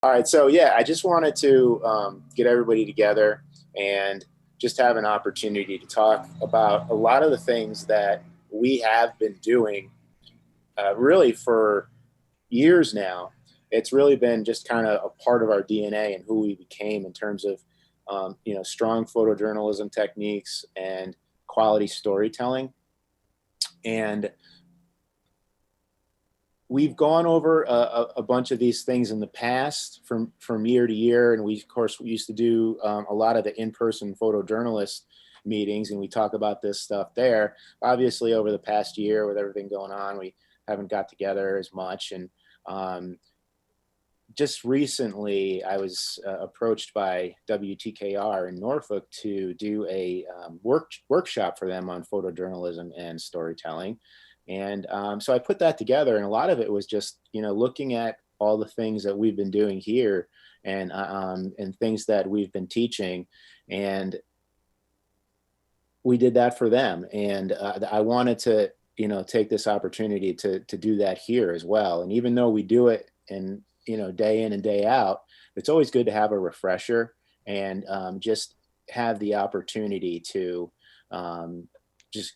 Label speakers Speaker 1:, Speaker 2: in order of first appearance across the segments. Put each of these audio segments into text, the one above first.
Speaker 1: All right, so yeah, I just wanted to get everybody together and just have an opportunity to talk about a lot of the things that we have been doing really for years now. It's really been just kind of a part of our DNA and who we became in terms of strong photojournalism techniques and quality storytelling. And we've gone over a bunch of these things in the past from year to year, and we used to do a lot of the in-person photojournalist meetings, and we talk about this stuff there. Obviously, over the past year, with everything going on, we haven't got together as much. And just recently, I was approached by WTKR in Norfolk to do a workshop for them on photojournalism and storytelling. And so I put that together, and a lot of it was just, looking at all the things that we've been doing here and things that we've been teaching. And we did that for them. And I wanted to, take this opportunity to do that here as well. And even though we do it in, day in and day out, it's always good to have a refresher and just have the opportunity to just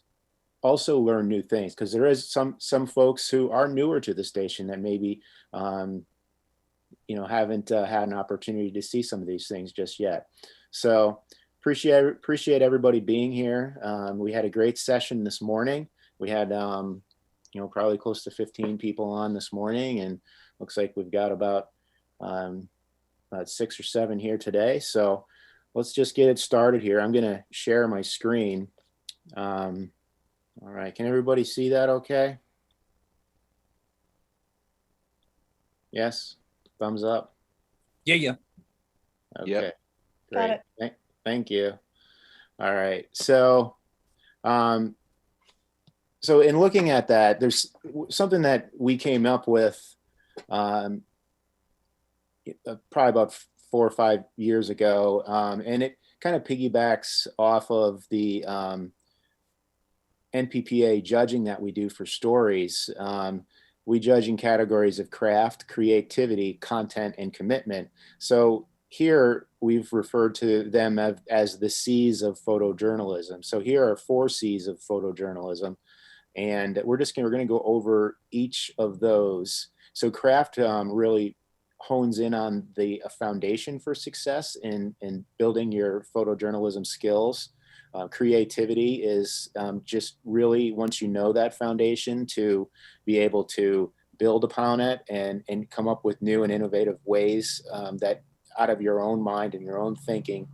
Speaker 1: also learn new things, because there is some folks who are newer to the station that maybe haven't had an opportunity to see some of these things just yet. So appreciate everybody being here. We had a great session this morning. We had probably close to 15 people on this morning, and looks like we've got about 6 or 7 here today. So let's just get it started here. I'm going to share my screen. All right, can everybody see that okay? Yes, thumbs up.
Speaker 2: Yeah.
Speaker 1: Okay,
Speaker 3: Yep.
Speaker 1: great. Thank you. All right, so so in looking at that, there's something that we came up with probably about 4 or 5 years ago, and it kind of piggybacks off of the NPPA judging that we do for stories. We judge in categories of craft, creativity, content, and commitment. So here we've referred to them as the C's of photojournalism. So here are 4 C's of photojournalism, and we're going to go over each of those. So craft really hones in on the foundation for success in building your photojournalism skills. Creativity is just really, once you know that foundation, to be able to build upon it and come up with new and innovative ways that out of your own mind and your own thinking.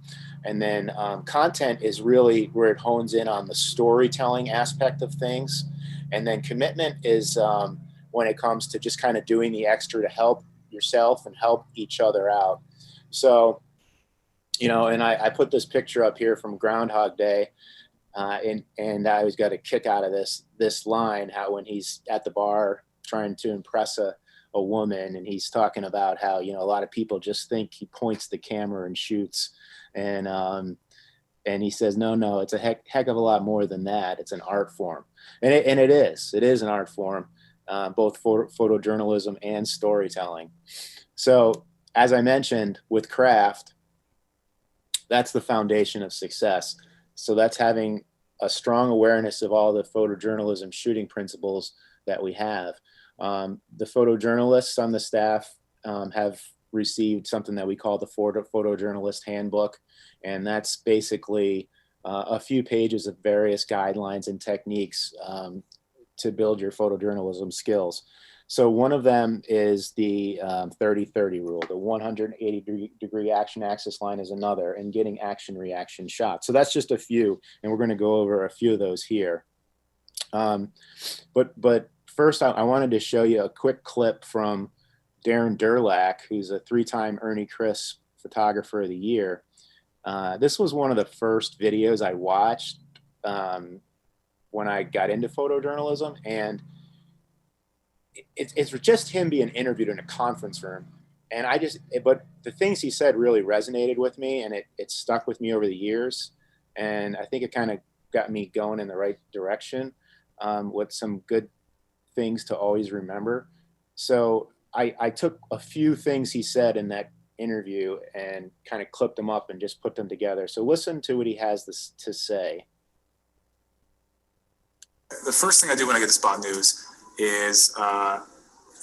Speaker 1: And then content is really where it hones in on the storytelling aspect of things. And then commitment is when it comes to just kind of doing the extra to help yourself and help each other out. So and I put this picture up here from Groundhog Day, and I always got a kick out of this line, how when he's at the bar trying to impress a woman, and he's talking about how, a lot of people just think he points the camera and shoots, and he says, no, it's a heck of a lot more than that. It's an art form, and it is an art form, both photojournalism and storytelling. So as I mentioned, with craft, that's the foundation of success. So that's having a strong awareness of all the photojournalism shooting principles that we have. The photojournalists on the staff have received something that we call the Photojournalist Handbook. And that's basically a few pages of various guidelines and techniques to build your photojournalism skills. So one of them is the 30-30 rule. The 180-degree action axis line is another, and getting action reaction shots. So that's just a few, and we're going to go over a few of those here. But first, I wanted to show you a quick clip from Darren Durlack, who's a 3-time Ernie Chris Photographer of the Year. This was one of the first videos I watched when I got into photojournalism, and it's just him being interviewed in a conference room. And but the things he said really resonated with me, and it stuck with me over the years. And I think it kind of got me going in the right direction with some good things to always remember. So I took a few things he said in that interview and kind of clipped them up and just put them together. So listen to what he has to say.
Speaker 2: The first thing I do when I get to spot news is,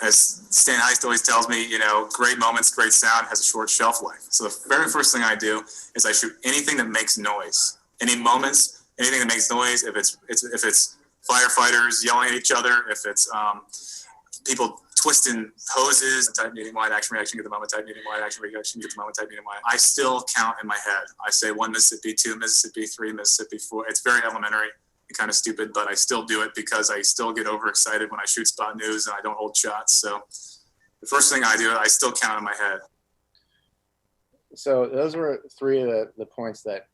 Speaker 2: as Stan Heist always tells me, great moments, great sound has a short shelf life. So the very first thing I do is I shoot anything that makes noise, any moments, anything that makes noise. If it's firefighters yelling at each other, if it's people twisting hoses, type medium wide, action reaction, get the moment, type medium wide, action reaction, get the moment, type medium wide. I still count in my head. I say 1 Mississippi, 2 Mississippi, 3 Mississippi, 4. It's very elementary and kind of stupid, but I still do it because I still get overexcited when I shoot spot news and I don't hold shots. So the first thing I do, I still count in my head.
Speaker 1: So those were 3 of the points that,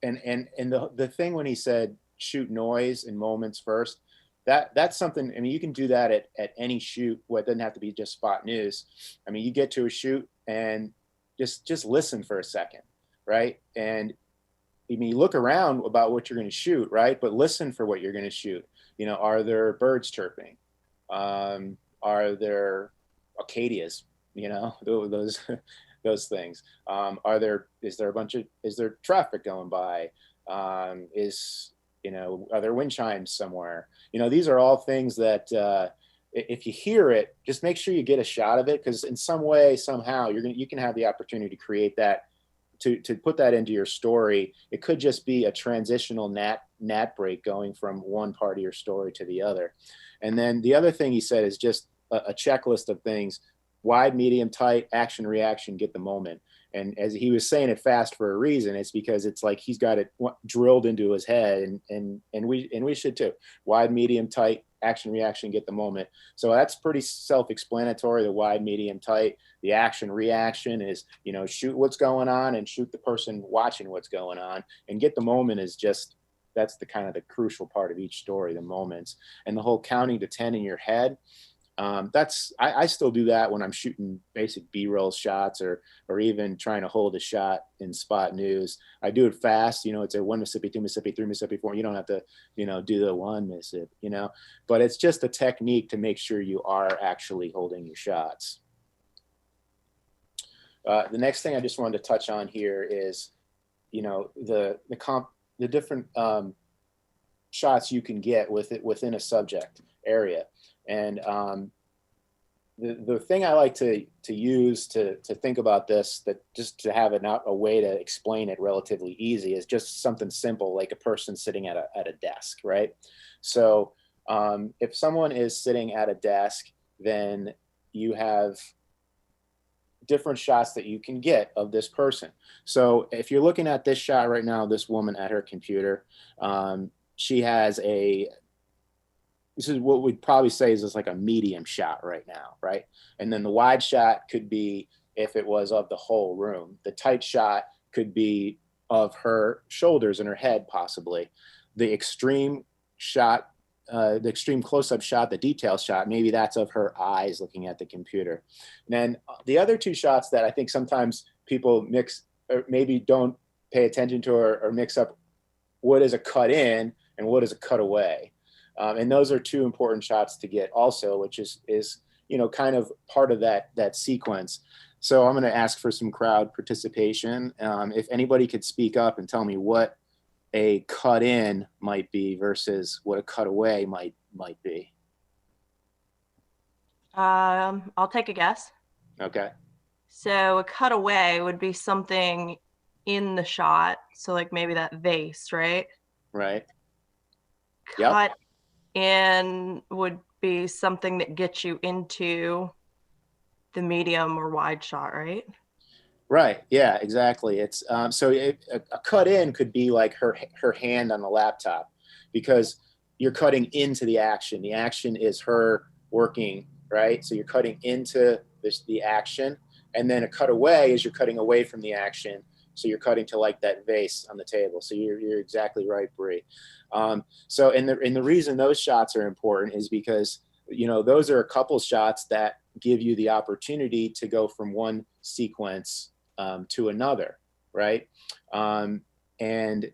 Speaker 1: and the thing when he said shoot noise and moments first, that's something, I mean, you can do that at any shoot. Well, it doesn't have to be just spot news. I mean, you get to a shoot and just listen for a second, right? And I mean, you look around about what you're going to shoot, right? But listen for what you're going to shoot. Are there birds chirping? Are there acadias? Those things. Is there traffic going by? Are there wind chimes somewhere? These are all things that if you hear it, just make sure you get a shot of it, because in some way, somehow, you can have the opportunity to create that, to put that into your story. It could just be a transitional nat break going from one part of your story to the other. And then the other thing he said is just a checklist of things: wide, medium, tight, action, reaction, get the moment. And as he was saying it fast for a reason, it's because it's like he's got it drilled into his head, and we should too. Wide, medium, tight, action, reaction, get the moment. So that's pretty self-explanatory. The wide, medium, tight. The action, reaction is, shoot what's going on and shoot the person watching what's going on. And get the moment is just, that's the kind of the crucial part of each story, the moments. And the whole counting to 10 in your head. I still do that when I'm shooting basic B-roll shots or even trying to hold a shot in spot news. I do it fast, it's a 1 Mississippi, 2 Mississippi, 3 Mississippi, 4. You don't have to, do the 1 Mississippi, but it's just a technique to make sure you are actually holding your shots. The next thing I just wanted to touch on here is, the different shots you can get within a subject area. And the thing I like to use to think about this, that just to have a way to explain it relatively easy, is just something simple, like a person sitting at a desk, right? So if someone is sitting at a desk, then you have different shots that you can get of this person. So if you're looking at this shot right now, this woman at her computer, she has this is what we'd probably say is like a medium shot right now, right? And then the wide shot could be if it was of the whole room. The tight shot could be of her shoulders and her head, possibly. The extreme shot, the extreme close-up shot, the detail shot, maybe that's of her eyes looking at the computer. And then the other 2 shots that I think sometimes people mix, or maybe don't pay attention to, or mix up, what is a cut in and what is a cut away. And those are 2 important shots to get also, which is kind of part of that sequence. So I'm going to ask for some crowd participation. If anybody could speak up and tell me what a cut in might be versus what a cut away might be.
Speaker 3: I'll take a guess.
Speaker 1: Okay.
Speaker 3: So a cut away would be something in the shot. So like maybe that vase, right?
Speaker 1: Right.
Speaker 3: Cut in would be something that gets you into the medium or wide shot, right?
Speaker 1: Right. Yeah, exactly. It's so a cut in could be like her hand on the laptop, because you're cutting into the action. The action is her working, right? So you're cutting into the action, and then a cut away is you're cutting away from the action. So you're cutting to like that vase on the table. So you're exactly right, Bree. So and the reason those shots are important is because those are a couple shots that give you the opportunity to go from one sequence to another, right? And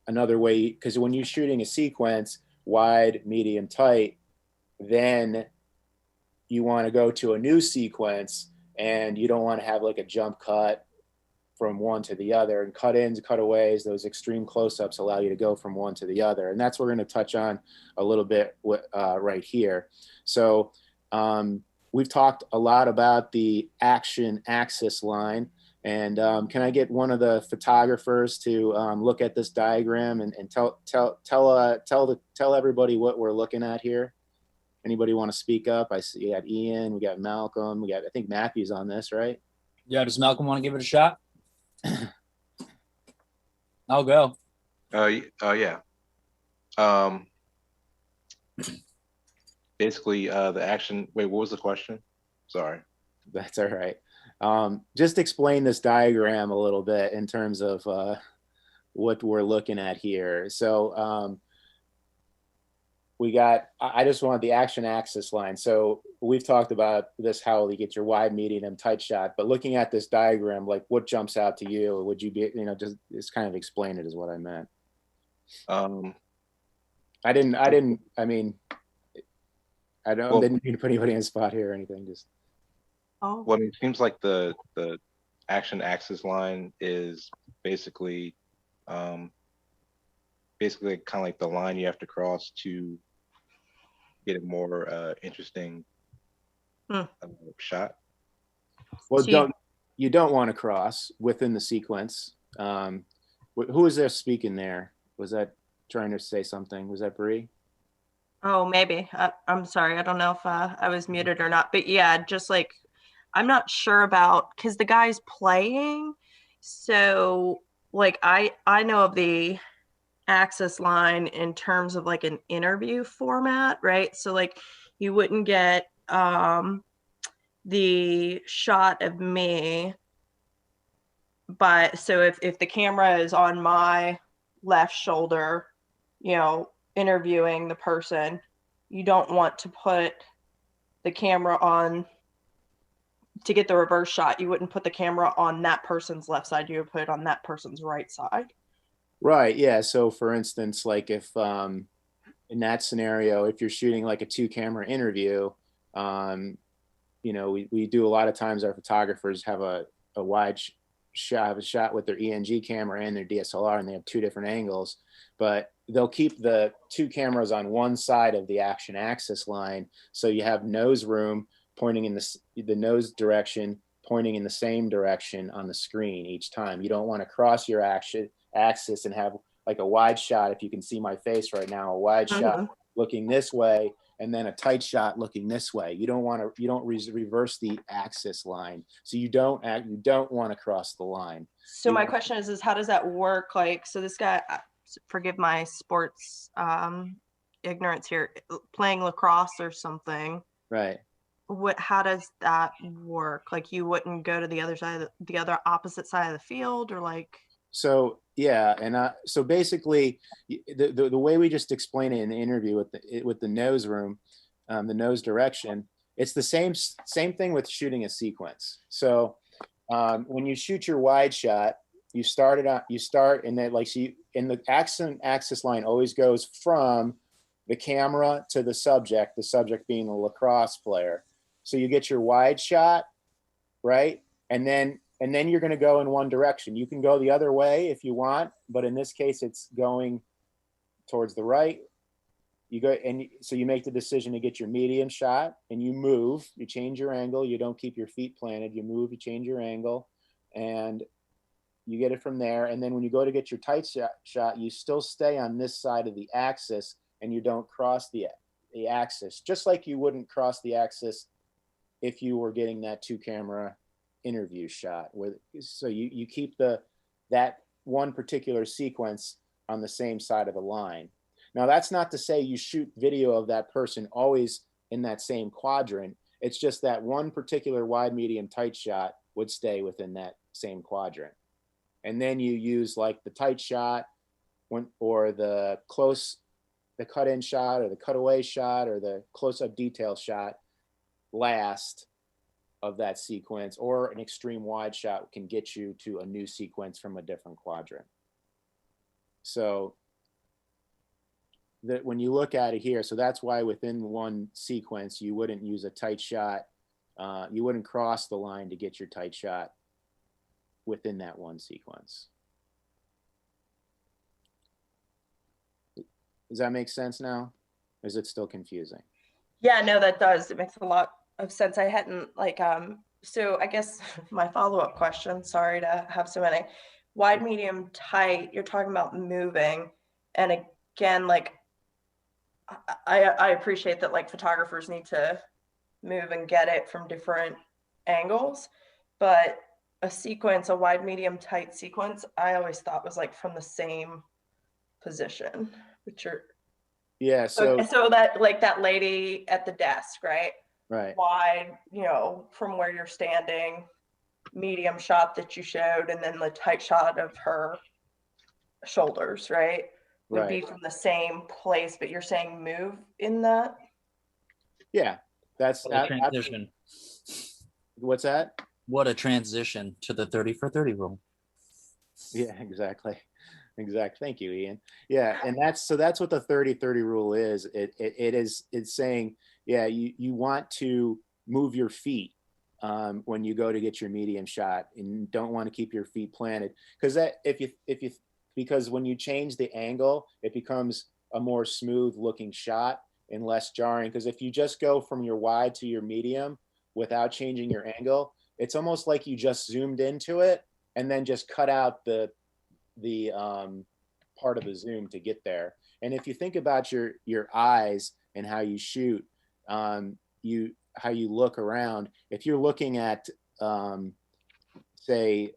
Speaker 1: another way, because when you're shooting a sequence, wide, medium, tight, then you want to go to a new sequence and you don't want to have like a jump cut from one to the other, and cut ins, cutaways, those extreme close-ups allow you to go from one to the other. And that's what we're going to touch on a little bit right here. So we've talked a lot about the action axis line. And can I get one of the photographers to look at this diagram and tell everybody what we're looking at here? Anybody want to speak up? I see you got Ian, we got Malcolm, we got, I think Matthew's on this, right?
Speaker 4: Yeah, does Malcolm want to give it a shot? I'll go.
Speaker 5: Yeah. Basically, the action. Wait, what was the question? Sorry.
Speaker 1: That's all right. Just explain this diagram a little bit in terms of what we're looking at here. So we got, I just want the action axis line. So we've talked about this, how you get your wide, medium, and tight shot, but looking at this diagram, like what jumps out to you? Would you be, just kind of explain it is what I meant. I didn't mean to put anybody in a spot here or anything, just.
Speaker 5: Oh. Well, it seems like the action axis line is basically kind of like the line you have to cross to get a more interesting shot.
Speaker 1: Well, you don't want to cross within the sequence. Who was there speaking there? Was that trying to say something? Was that Bree?
Speaker 3: Oh, maybe. I'm sorry. I don't know if I was muted or not. But yeah, just like, I'm not sure about, because the guy's playing. So like, I know of the axis line in terms of like an interview format, right? So like, you wouldn't get the shot of me, but so if the camera is on my left shoulder, interviewing the person, you don't want to put the camera on to get the reverse shot. You wouldn't put the camera on that person's left side. You would put it on that person's right side.
Speaker 1: Right. Yeah. So for instance, like if in that scenario, if you're shooting like a 2-camera interview, we do a lot of times, our photographers have a wide shot with their ENG camera and their DSLR, and they have 2 different angles, but they'll keep the 2 cameras on one side of the action axis line. So you have nose room pointing in the nose direction, pointing in the same direction on the screen each time. You don't want to cross your action axis and have like a wide shot. If you can see my face right now, a wide shot looking this way, and then a tight shot looking this way. You don't reverse the axis line. So you don't want to cross the line.
Speaker 3: So my question is how does that work? Like, so this guy, forgive my sports ignorance here, playing lacrosse or something.
Speaker 1: Right.
Speaker 3: How does that work? Like, you wouldn't go to the other side, the other opposite side of the field, or like?
Speaker 1: So yeah, and so basically, the way we just explain it in the interview with the nose room, the nose direction, it's the same thing with shooting a sequence. So when you shoot your wide shot, you start and then in the axis line always goes from the camera to the subject being the lacrosse player. So you get your wide shot, right? And then you're going to go in one direction. You can go the other way if you want, but in this case, it's going towards the right. You go, and so you make the decision to get your medium shot, and you move. You change your angle. You don't keep your feet planted. You move. You change your angle, and you get it from there. And then when you go to get your tight shot, you still stay on this side of the axis, and you don't cross the axis, just like you wouldn't cross the axis if you were getting that 2-camera interview shot. So you keep that one particular sequence on the same side of the line. Now, that's not to say you shoot video of that person always in that same quadrant. It's just that one particular wide, medium, tight shot would stay within that same quadrant. And then you use like the tight shot or the cut-in shot or the cutaway shot or the close-up detail shot last of that sequence, or an extreme wide shot can get you to a new sequence from a different quadrant. So that when you look at it here, so that's why within one sequence, you wouldn't use a tight shot. You wouldn't cross the line to get your tight shot within that one sequence. Does that make sense now? Or is it still confusing?
Speaker 3: Yeah, no, that does. It makes a lot of sense. I hadn't so I guess my follow-up question, sorry to have so many, wide, medium, tight, you're talking about moving. And again, like, I appreciate that like photographers need to move and get it from different angles, but a sequence, a wide, medium, tight sequence, I always thought was like from the same position, which are,
Speaker 1: Yeah,
Speaker 3: so that like that lady at the desk, right?
Speaker 1: right.
Speaker 3: Wide, from where you're standing, medium shot that you showed, and then the tight shot of her shoulders, right? Would be from the same place, but you're saying move in that?
Speaker 1: Yeah, that's
Speaker 4: What a transition.
Speaker 1: What's that?
Speaker 4: What a transition to the 30 for 30 rule.
Speaker 1: Yeah, exactly. Thank you, Ian. Yeah, and that's what the 30-30 rule is. It's saying, yeah, you want to move your feet when you go to get your medium shot, and don't want to keep your feet planted, because that because when you change the angle, it becomes a more smooth looking shot and less jarring. Because if you just go from your wide to your medium without changing your angle, it's almost like you just zoomed into it and then just cut out the part of the zoom to get there. And if you think about your eyes and how you shoot, how you look around, if you're looking at say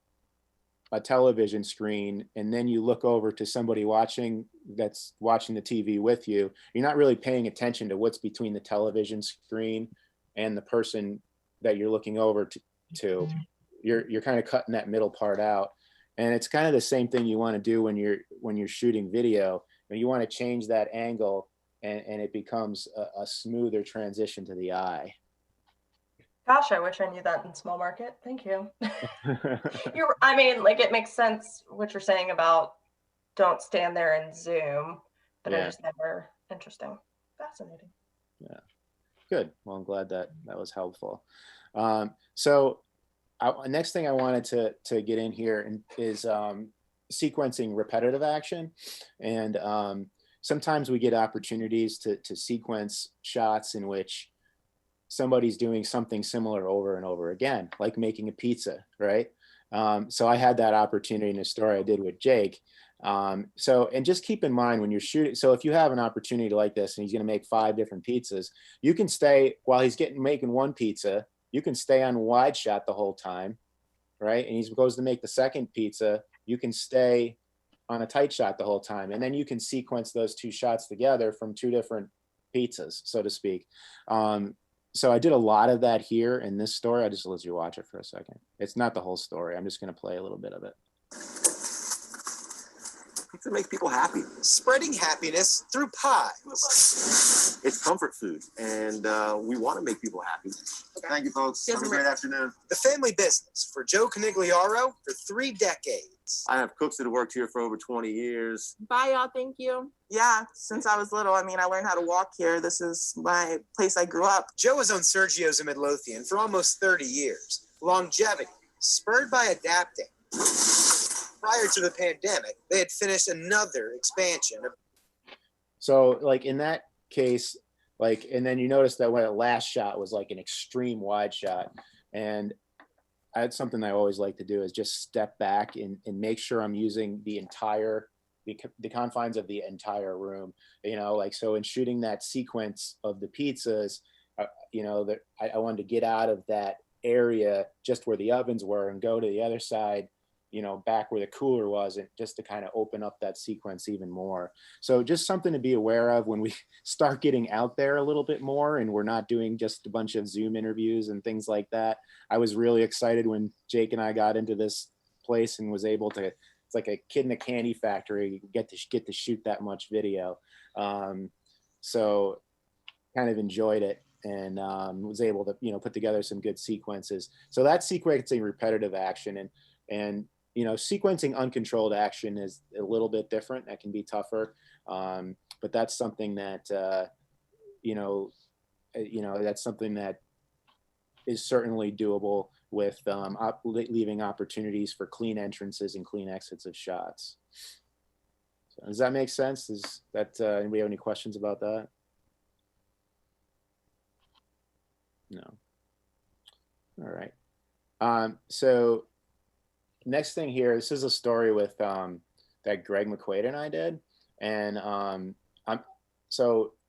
Speaker 1: a television screen, and then you look over to somebody that's watching the TV with you, you're not really paying attention to what's between the television screen and the person that you're looking over to. You're kind of cutting that middle part out. And it's kind of the same thing you want to do when you're shooting video. And you want to change that angle, and it becomes a smoother transition to the eye.
Speaker 3: Gosh, I wish I knew that in small market. Thank you. It makes sense what you're saying about don't stand there and zoom, but
Speaker 1: Yeah.
Speaker 3: I just never, interesting. Fascinating.
Speaker 1: Yeah. Good. Well, I'm glad that was helpful. So next thing I wanted to get in here is sequencing repetitive action. And sometimes we get opportunities to sequence shots in which somebody's doing something similar over and over again, like making a pizza, right? So I had that opportunity in a story I did with Jake. And just keep in mind when you're shooting, so if you have an opportunity like this and he's going to make 5 different pizzas, you can stay while he's making one pizza, you can stay on wide shot the whole time, right? And he goes to make the second pizza, you can stay on a tight shot the whole time. And then you can sequence those 2 shots together from 2 different pizzas, so to speak. So I did a lot of that here in this story. I just let you watch it for a second. It's not the whole story. I'm just going to play a little bit of it.
Speaker 6: Pizza makes people happy.
Speaker 7: Spreading happiness through pies.
Speaker 6: It's comfort food, and we want to make people happy.
Speaker 7: Okay.
Speaker 6: Thank you, folks. Have a great afternoon.
Speaker 7: The family business for Joe Canigliaro for 3 decades.
Speaker 6: I have cooks that have worked here for over 20 years.
Speaker 8: Bye, y'all. Thank you. Yeah, since I was little, I learned how to walk here. This is my place I grew up.
Speaker 7: Joe has owned Sergio's in Midlothian for almost 30 years. Longevity, spurred by adapting. Prior to the pandemic, they had finished another expansion.
Speaker 1: So like in that case, and then you notice that when the last shot was like an extreme wide shot. And that's something I always like to do, is just step back and make sure I'm using the confines of the entire room, so in shooting that sequence of the pizzas, that I wanted to get out of that area just where the ovens were and go to the other side, back where the cooler was, and just to kind of open up that sequence even more. So just something to be aware of when we start getting out there a little bit more, and we're not doing just a bunch of Zoom interviews and things like that. I was really excited when Jake and I got into this place and was able to, it's like a kid in a candy factory, get to shoot that much video. So kind of enjoyed it, and was able to, put together some good sequences. So that's sequencing repetitive action, and sequencing uncontrolled action is a little bit different. That can be tougher. But that's something that, that's something that is certainly doable with leaving opportunities for clean entrances and clean exits of shots. So does that make sense? Does that, anybody have any questions about that? No. All right. So next thing here, this is a story with that Greg McQuaid and I did, and I'm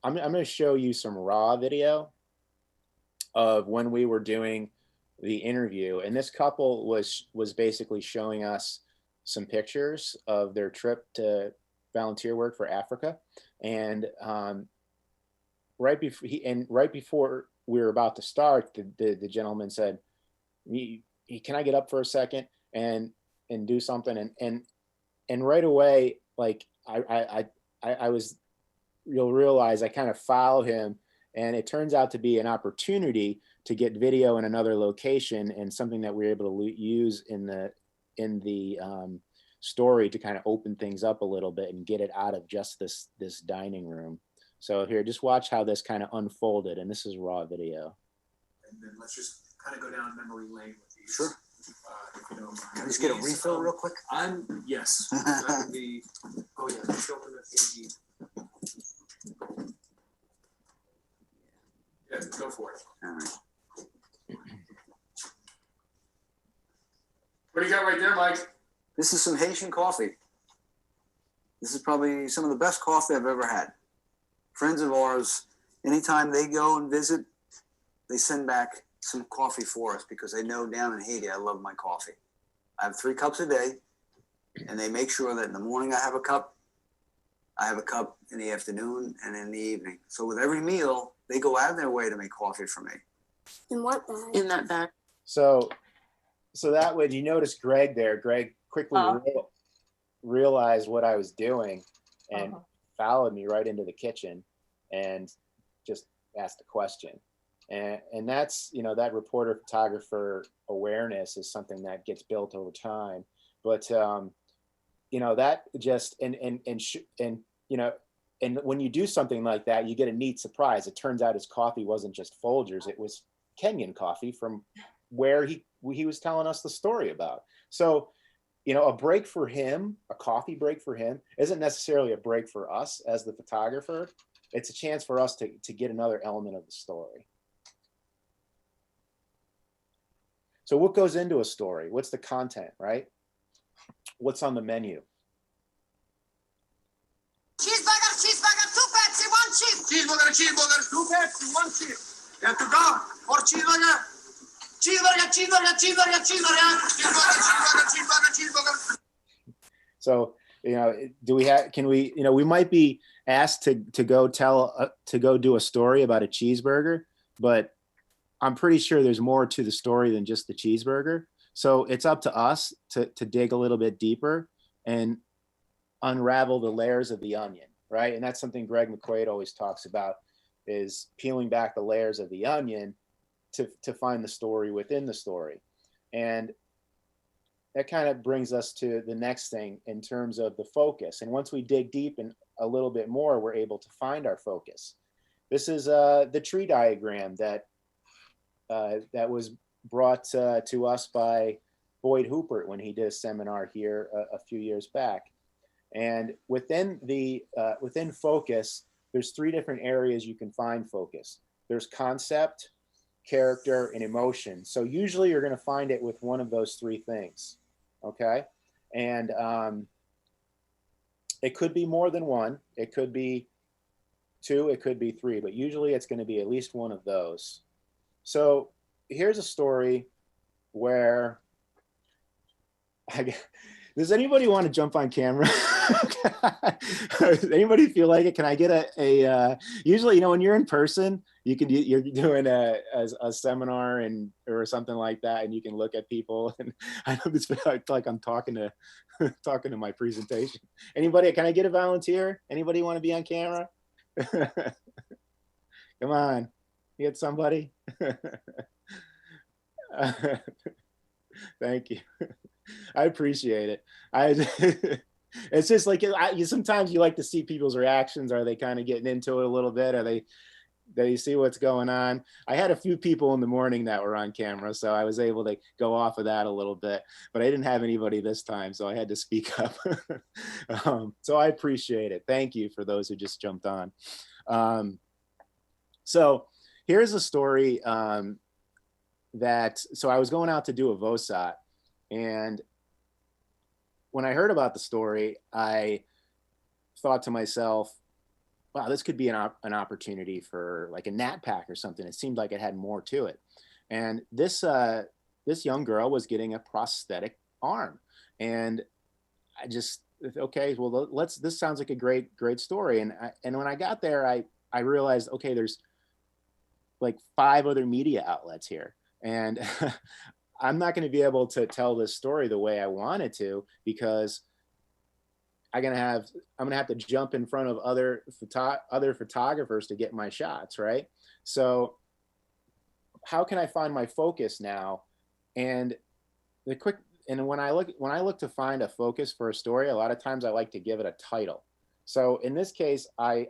Speaker 1: going to show you some raw video of when we were doing the interview, and this couple was basically showing us some pictures of their trip to volunteer work for Africa, and right before we were about to start, the gentleman said, "Can I get up for a second and do something?" And right away, like I was, you'll realize I kind of follow him, and it turns out to be an opportunity to get video in another location, and something that we were able to use in the story to kind of open things up a little bit and get it out of just this dining room. So here, just watch how this kind of unfolded, and this is raw video.
Speaker 9: And then let's just kind of go down memory lane with these.
Speaker 10: Sure.
Speaker 9: If you don't mind.
Speaker 10: Can I just get a refill real quick?
Speaker 9: Yes. That would be, oh yeah, show them the yeah, go for it.
Speaker 10: All right.
Speaker 9: What do you got right there, Mike?
Speaker 10: This is some Haitian coffee. This is probably some of the best coffee I've ever had. Friends of ours, anytime they go and visit, they send back some coffee for us because they know down in Haiti I love my coffee. I have 3 cups a day, and they make sure that in the morning I have a cup in the afternoon, and in the evening. So with every meal, they go out of their way to make coffee for me.
Speaker 11: In what bag?
Speaker 8: In that bag.
Speaker 1: So that way, you notice Greg there. Greg quickly realized what I was doing and followed me right into the kitchen and just asked a question. And that's, that reporter photographer awareness is something that gets built over time. But, that just, and when you do something like that, you get a neat surprise. It turns out his coffee wasn't just Folgers, it was Kenyan coffee from where he was telling us the story about. So, a break for him, a coffee break for him, isn't necessarily a break for us as the photographer. It's a chance for us to get another element of the story. So what goes into a story? What's the content, right? What's on the menu?
Speaker 11: Cheeseburger, 2 Pepsi, 1 chip.
Speaker 9: Cheeseburger, 2 Pepsi, 1 chip. You have to go for cheeseburger. Cheeseburger.
Speaker 1: So, we might be asked to go do a story about a cheeseburger, but I'm pretty sure there's more to the story than just the cheeseburger. So it's up to us to dig a little bit deeper and unravel the layers of the onion, right? And that's something Greg McQuaid always talks about, is peeling back the layers of the onion to find the story within the story. And that kind of brings us to the next thing in terms of the focus. And once we dig deep and a little bit more, we're able to find our focus. This is the tree diagram that was brought to us by Boyd Hoopert when he did a seminar here a few years back. And within focus, there's 3 different areas you can find focus. There's concept, character, and emotion. So usually you're going to find it with one of those 3 things. Okay. And it could be more than one. It could be 2, it could be 3, but usually it's going to be at least one of those. So here's a story where does anybody want to jump on camera? Does anybody feel like it? Can I get a usually, when you're in person, you're doing a seminar or something like that, and you can look at people, and I know this feels like I'm talking to my presentation. Anybody, can I get a volunteer? Anybody want to be on camera? Come on, you get somebody. Thank you. I appreciate it. It's just like sometimes you like to see people's reactions. Are they kind of getting into it a little bit? Are they see what's going on? I had a few people in the morning that were on camera, so I was able to go off of that a little bit, but I didn't have anybody this time, so I had to speak up. So I appreciate it. Thank you for those who just jumped on. So here's a story so I was going out to do a VOSAT, and when I heard about the story, I thought to myself, wow, this could be an opportunity for like a Nat Pack or something. It seemed like it had more to it. And this young girl was getting a prosthetic arm. And I just, okay, well, this sounds like a great story. And when I got there, I realized, okay, there's like 5 other media outlets here. And I'm not going to be able to tell this story the way I wanted to, because I'm gonna have to jump in front of other photographers to get my shots, right? So how can I find my focus now? And when I look to find a focus for a story, a lot of times I like to give it a title. So in this case, I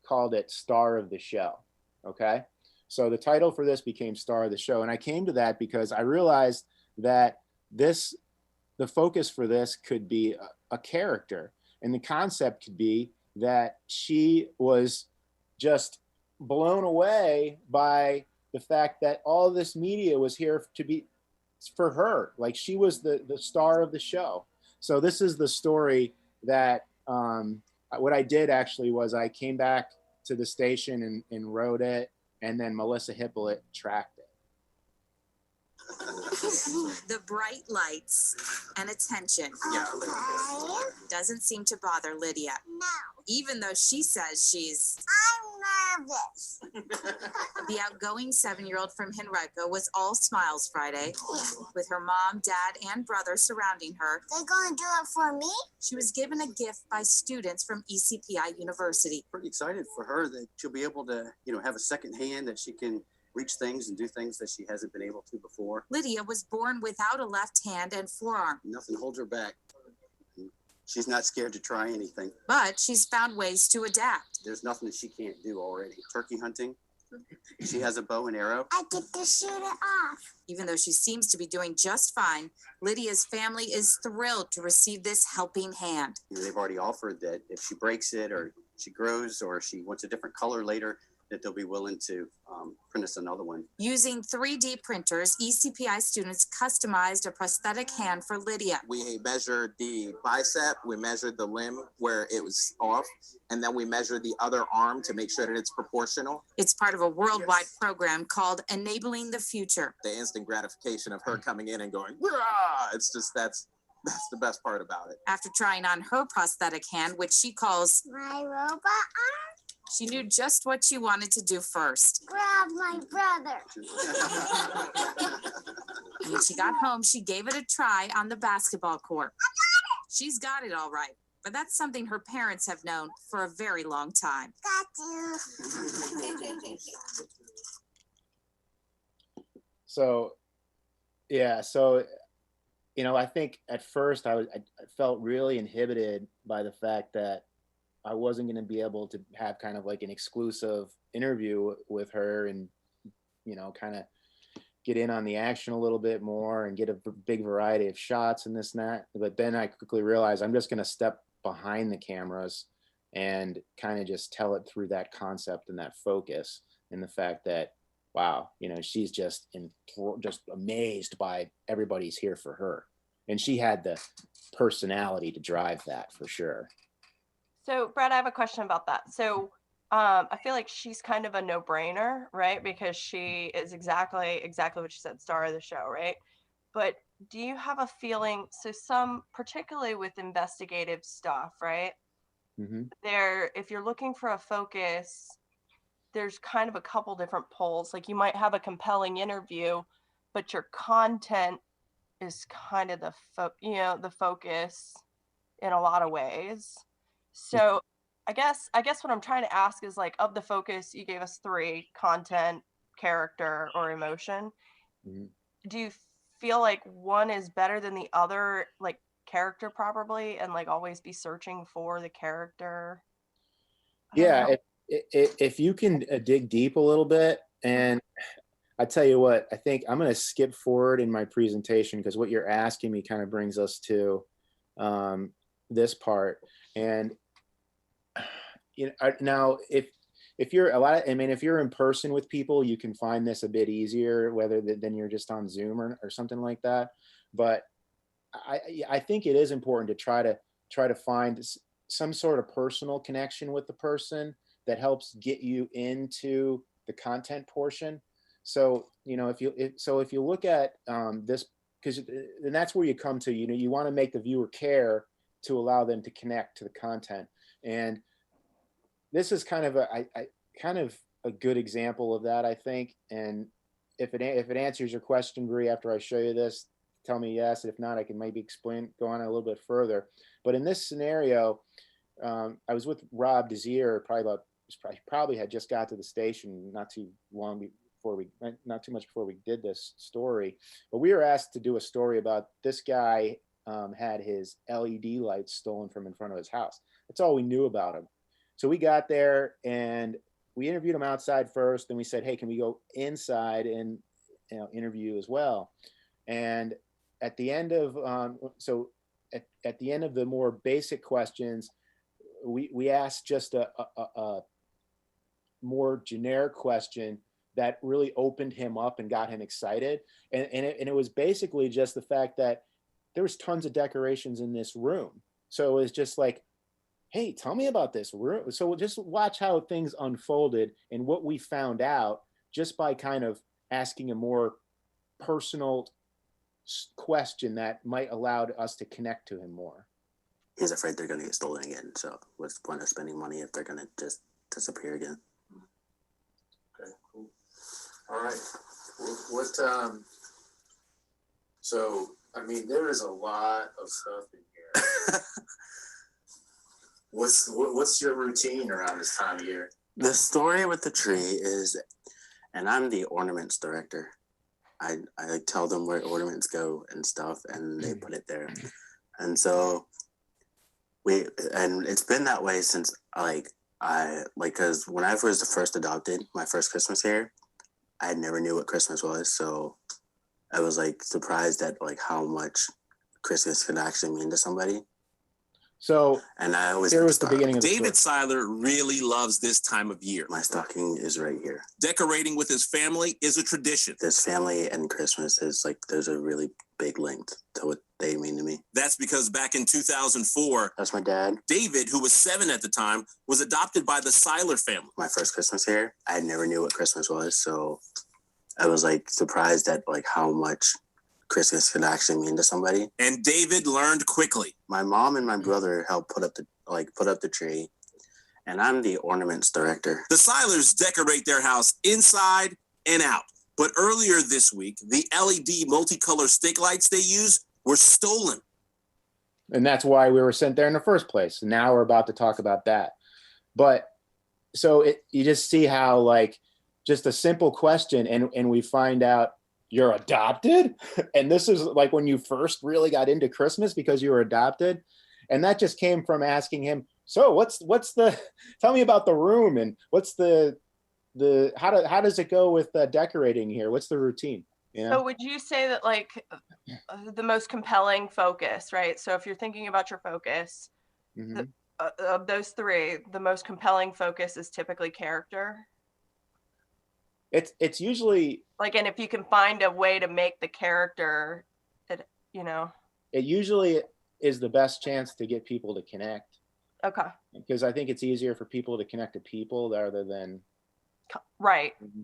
Speaker 1: called it Star of the Show. Okay. So the title for this became Star of the Show. And I came to that because I realized that the focus for this could be a character. And the concept could be that she was just blown away by the fact that all this media was here to be for her. Like she was the star of the show. So this is the story that what I did actually was I came back to the station and wrote it, and then Melissa Hippolyte tracked it.
Speaker 12: The bright lights and attention doesn't seem to bother Lydia.
Speaker 11: No.
Speaker 12: Even though she says she's
Speaker 11: I'm nervous.
Speaker 12: the outgoing 7-year-old from Henrico was all smiles Friday, with her mom, dad, and brother surrounding her.
Speaker 11: They're gonna do it for me?
Speaker 12: She was given a gift by students from ECPI University.
Speaker 13: Pretty excited for her that she'll be able to, have a second hand, that she can reach things and do things that she hasn't been able to before.
Speaker 12: Lydia was born without a left hand and forearm.
Speaker 13: Nothing holds her back. She's not scared to try anything.
Speaker 12: But she's found ways to adapt.
Speaker 13: There's nothing that she can't do already. Turkey hunting. She has a bow and arrow.
Speaker 11: I get to shoot it off.
Speaker 12: Even though she seems to be doing just fine, Lydia's family is thrilled to receive this helping hand.
Speaker 13: They've already offered that if she breaks it or she grows or she wants a different color later, that they'll be willing to print us another one.
Speaker 12: Using 3D printers, ECPI students customized a prosthetic hand for Lydia.
Speaker 14: We measured the bicep, we measured the limb where it was off, and then we measured the other arm to make sure that it's proportional.
Speaker 12: It's part of a worldwide program called Enabling the Future.
Speaker 14: The instant gratification of her coming in and going, "Rah!" It's just, that's the best part about it.
Speaker 12: After trying on her prosthetic hand, which she calls
Speaker 11: my robot arm,
Speaker 12: she knew just what she wanted to do first.
Speaker 11: Grab my brother.
Speaker 12: When she got home, she gave it a try on the basketball court. She's got it all right, but that's something her parents have known for a very long time.
Speaker 11: Got you.
Speaker 1: So, yeah, I think at first I felt really inhibited by the fact that I wasn't going to be able to have kind of like an exclusive interview with her and, kind of get in on the action a little bit more and get a big variety of shots and this and that. But then I quickly realized I'm just going to step behind the cameras and kind of just tell it through that concept and that focus and the fact that, wow, she's just amazed by everybody's here for her. And she had the personality to drive that for sure.
Speaker 3: So, Brad, I have a question about that. So, I feel like she's kind of a no-brainer, right? Because she is exactly what you said, star of the show, right? But do you have a feeling, so particularly with investigative stuff, right?
Speaker 1: Mm-hmm.
Speaker 3: If you're looking for a focus, there's kind of a couple different poles. Like you might have a compelling interview, but your content is kind of the focus in a lot of ways. So I guess what I'm trying to ask is, like, of the focus, you gave us 3: content, character, or emotion. Mm-hmm. Do you feel like one is better than the other, like character properly and like always be searching for the character.
Speaker 1: Yeah, if you can dig deep a little bit, and I tell you what, I think I'm going to skip forward in my presentation because what you're asking me kind of brings us to this part. And now if you're if you're in person with people, you can find this a bit easier, whether than you're just on Zoom or something like that. But I think it is important to try to find some sort of personal connection with the person that helps get you into the content portion. So, if you look at this, and that's where you come to, you want to make the viewer care to allow them to connect to the content. And this is kind of a good example of that, I think. And if it answers your question, Bree, after I show you this, tell me yes. If not, I can maybe go on a little bit further. But in this scenario, I was with Rob Desir, probably had just got to the station not too much before we did this story. But we were asked to do a story about this guy had his LED lights stolen from in front of his house. That's all we knew about him. So we got there and we interviewed him outside first. Then we said, hey, can we go inside and interview as well? And at the end of at the end of the more basic questions, we asked just a more generic question that really opened him up and got him excited. And it was basically just the fact that there was tons of decorations in this room. So it was just like, hey, tell me about this room. So we'll just watch how things unfolded and what we found out just by kind of asking a more personal question that might allow us to connect to him more.
Speaker 15: He's afraid they're going to get stolen again. So what's the point of spending money if they're going to just disappear again?
Speaker 16: Okay, cool. All right. What so, I mean, there is a lot of stuff in here. What's your routine around this time of year?
Speaker 15: The story with the tree is, and I'm the ornaments director. I tell them where ornaments go and stuff, and they put it there. And so it's been that way since because when I was first adopted, my first Christmas here, I never knew what Christmas was. So I was surprised at how much Christmas could actually mean to somebody.
Speaker 1: So,
Speaker 15: and I always
Speaker 1: here was the beginning of the
Speaker 17: David Seiler really loves this time of year.
Speaker 15: My stocking is right here.
Speaker 17: Decorating with his family is a tradition.
Speaker 15: This family and Christmas is there's a really big link to what they mean to me.
Speaker 17: That's because back in 2004,
Speaker 15: that's my dad.
Speaker 17: David, who was 7 at the time, was adopted by the Seiler family.
Speaker 15: My first Christmas here, I never knew what Christmas was, so I was surprised at how much Christmas could actually mean to somebody.
Speaker 17: And David learned quickly.
Speaker 15: My mom and my brother helped put up the tree, and I'm the ornaments director.
Speaker 17: The Seilers decorate their house inside and out. But earlier this week, the LED multicolor stick lights they use were stolen.
Speaker 1: And that's why we were sent there in the first place. Now we're about to talk about that. But so you just see how just a simple question and we find out you're adopted. And this is when you first really got into Christmas because you were adopted. And that just came from asking him, so what's the, tell me about the room and what's how does it go with decorating here? What's the routine?
Speaker 3: So would you say that the most compelling focus, right? So if you're thinking about your focus, of those three, the most compelling focus is typically character.
Speaker 1: It's usually
Speaker 3: and if you can find a way to make the character, it
Speaker 1: usually is the best chance to get people to connect.
Speaker 3: Okay.
Speaker 1: Because I think it's easier for people to connect to people rather than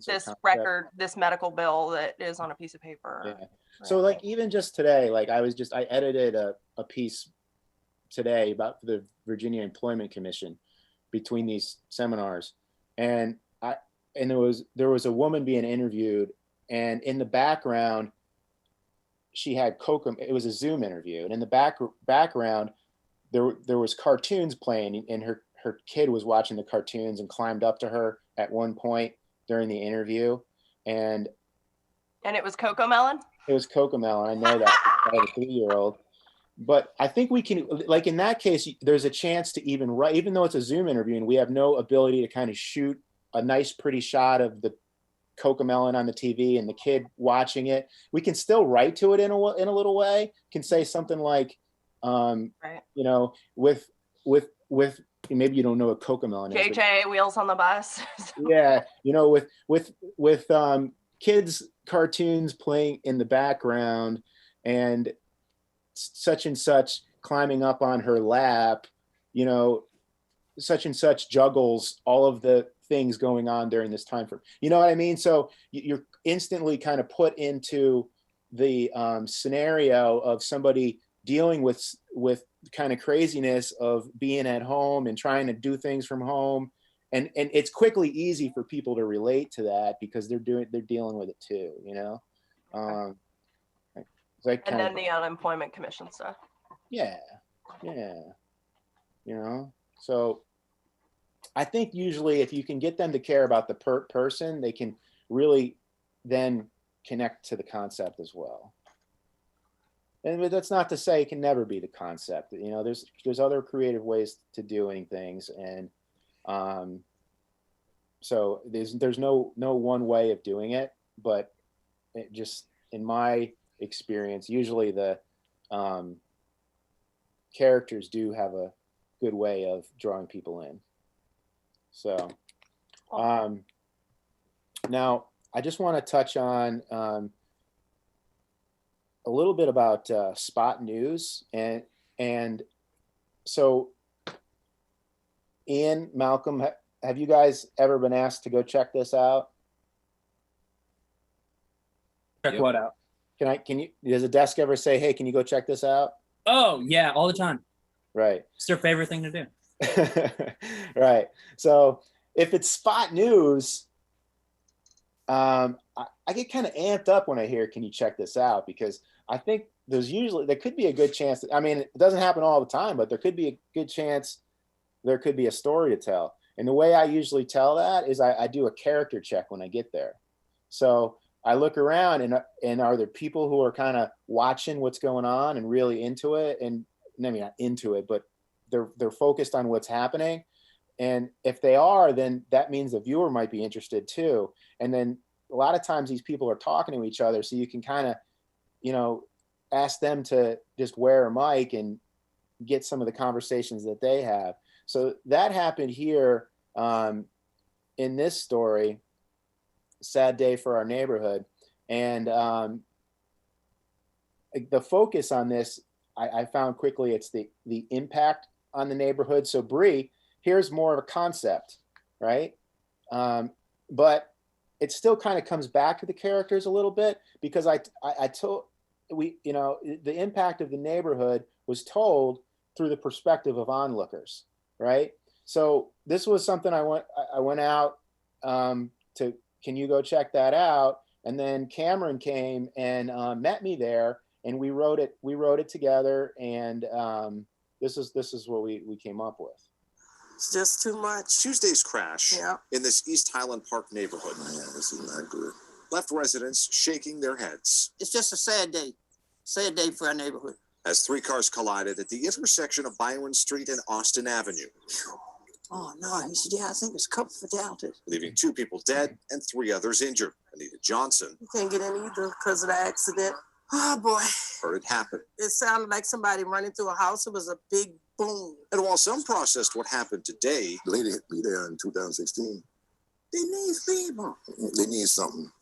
Speaker 3: this record, this medical bill that is on a piece of paper.
Speaker 1: Yeah. So even just today, I edited a piece today about the Virginia Employment Commission between these seminars, and there was a woman being interviewed, and in the background she had cocoa. It was a Zoom interview, and in the background there was cartoons playing, and her kid was watching the cartoons and climbed up to her at one point during the interview, and
Speaker 3: it was Cocomelon.
Speaker 1: It was Cocomelon. I know that. I had a 3-year-old, but I think we can, like in that case, there's a chance to even write, even though it's a Zoom interview and we have no ability to kind of shoot a nice, pretty shot of the Cocomelon on the TV and the kid watching it. We can still write to it in a little way. Can say something like,
Speaker 3: right.
Speaker 1: you know, with maybe you don't know what Cocomelon is.
Speaker 3: JJ Wheels on the Bus.
Speaker 1: Yeah, you know, with kids cartoons playing in the background and such climbing up on her lap, you know, such and such juggles all of the things going on during this time frame. You know what I mean? So you're instantly kind of put into the scenario of somebody dealing with kind of craziness of being at home and trying to do things from home. And it's quickly easy for people to relate to that because they're dealing with it too, you know? Like
Speaker 3: and then the unemployment commission stuff.
Speaker 1: Yeah. You know, so I think usually if you can get them to care about the person, they can really then connect to the concept as well. And that's not to say it can never be the concept. You know, there's other creative ways to doing things, and so there's no one way of doing it, but it just in my experience, usually the characters do have a good way of drawing people in. So now I just want to touch on a little bit about spot news, and so Ian, Malcolm, have you guys ever been asked to go check this out?
Speaker 4: Check what out?
Speaker 1: Can you, does a desk ever say, hey, can you go check this out?
Speaker 4: Oh yeah, all the time.
Speaker 1: Right.
Speaker 4: It's their favorite thing to do.
Speaker 1: Right. So if it's spot news, I get kind of amped up when I hear, can you check this out? Because I think there could be a good chance that, I mean, it doesn't happen all the time, but there could be a good chance there could be a story to tell. And the way I usually tell that is I do a character check when I get there. So I look around and are there people who are kind of watching what's going on and really into it? And I mean, not into it, but they're focused on what's happening. And if they are, then that means the viewer might be interested too. And then a lot of times these people are talking to each other, so you can kind of, you know, ask them to just wear a mic and get some of the conversations that they have. So that happened here in this story, Sad Day for Our Neighborhood. And the focus on this, I found quickly, it's the impact on the neighborhood. So Bree, here's more of a concept, right? But it still kind of comes back to the characters a little bit, because I told, you know, the impact of the neighborhood was told through the perspective of onlookers, right? So this was something I went out to, can you go check that out? And then Cameron came and met me there, and we wrote it together, and this is what we came up with.
Speaker 8: It's just too much.
Speaker 18: Tuesday's crash in this East Highland Park neighborhood.
Speaker 16: Man, this is not good.
Speaker 18: Left residents shaking their heads.
Speaker 19: It's just a sad day. Sad day for our neighborhood.
Speaker 18: As three cars collided at the intersection of Byron Street and Austin Avenue.
Speaker 19: Oh, no. He said, yeah, I think it's a couple fatalities.
Speaker 18: Leaving 2 people dead and 3 others injured. Anita Johnson.
Speaker 8: You can't get in either because of the accident. Oh, boy.
Speaker 18: Heard it happen.
Speaker 8: It sounded like somebody running through a house. It was a big boom.
Speaker 18: And while some processed what happened today,
Speaker 16: The lady hit me there in 2016.
Speaker 19: They need speed bump.
Speaker 16: They need something.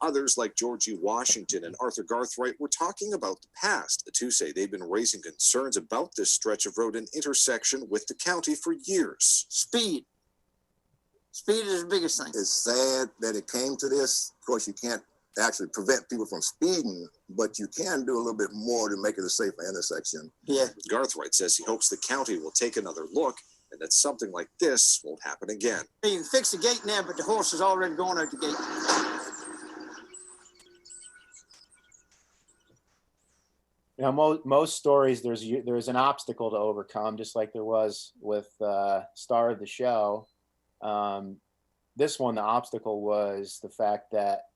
Speaker 18: others like Georgie Washington and Arthur Garthright were talking about the past. The two say they've been raising concerns about this stretch of road and intersection with the county for years.
Speaker 19: Speed. Speed is the biggest thing.
Speaker 16: It's sad that it came to this. Of course, you can't actually prevent people from speeding, but you can do a little bit more to make it a safer intersection.
Speaker 19: Yeah.
Speaker 18: Garthright says he hopes the county will take another look and that something like this won't happen again.
Speaker 19: You can fix the gate now, but the horse is already going out the gate.
Speaker 1: You know, most stories, there's an obstacle to overcome, just like there was with Star of the Show. This one, the obstacle was the fact that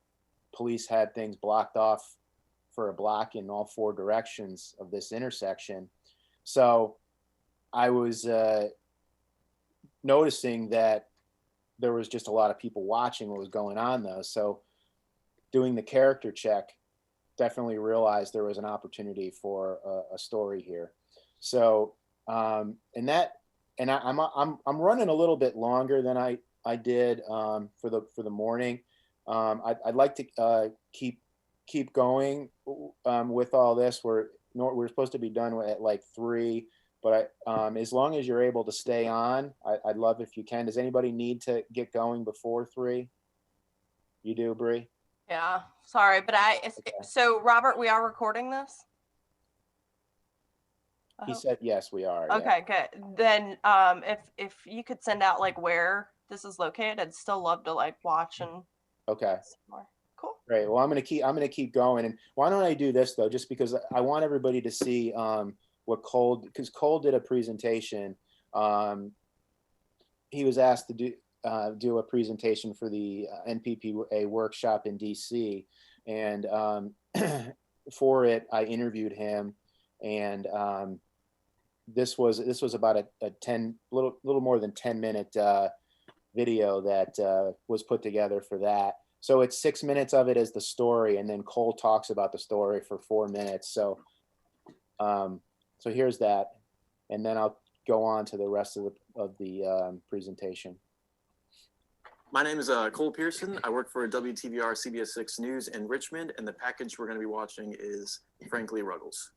Speaker 1: police had things blocked off for a block in all 4 directions of this intersection. So I was noticing that there was just a lot of people watching what was going on though. So doing the character check, definitely realized there was an opportunity for a story here. So I'm running a little bit longer than I did for the morning. I'd like to keep going with all this. We're supposed to be done at like 3, but as long as you're able to stay on, I'd love if you can. Does anybody need to get going before 3? You do, Bree?
Speaker 3: Yeah, sorry, but so Robert, we are recording this?
Speaker 1: He said, yes, we are.
Speaker 3: Okay, good. Then if you could send out like where this is located, I'd still love to like watch and
Speaker 1: Okay.
Speaker 3: more. Cool.
Speaker 1: Great. Well, I'm gonna keep going. And why don't I do this though? Just because I want everybody to see what Cole, because Cole did a presentation. He was asked to do a presentation for the NPPA workshop in DC, and for it I interviewed him, and this was about a little more than 10-minute video that was put together for that. So it's 6 minutes of it as the story, and then Cole talks about the story for 4 minutes. So so here's that, and then I'll go on to the rest of the presentation.
Speaker 20: My name is Cole Pearson. I work for WTVR CBS 6 News in Richmond, and the package we're going to be watching is Frankly Ruggles.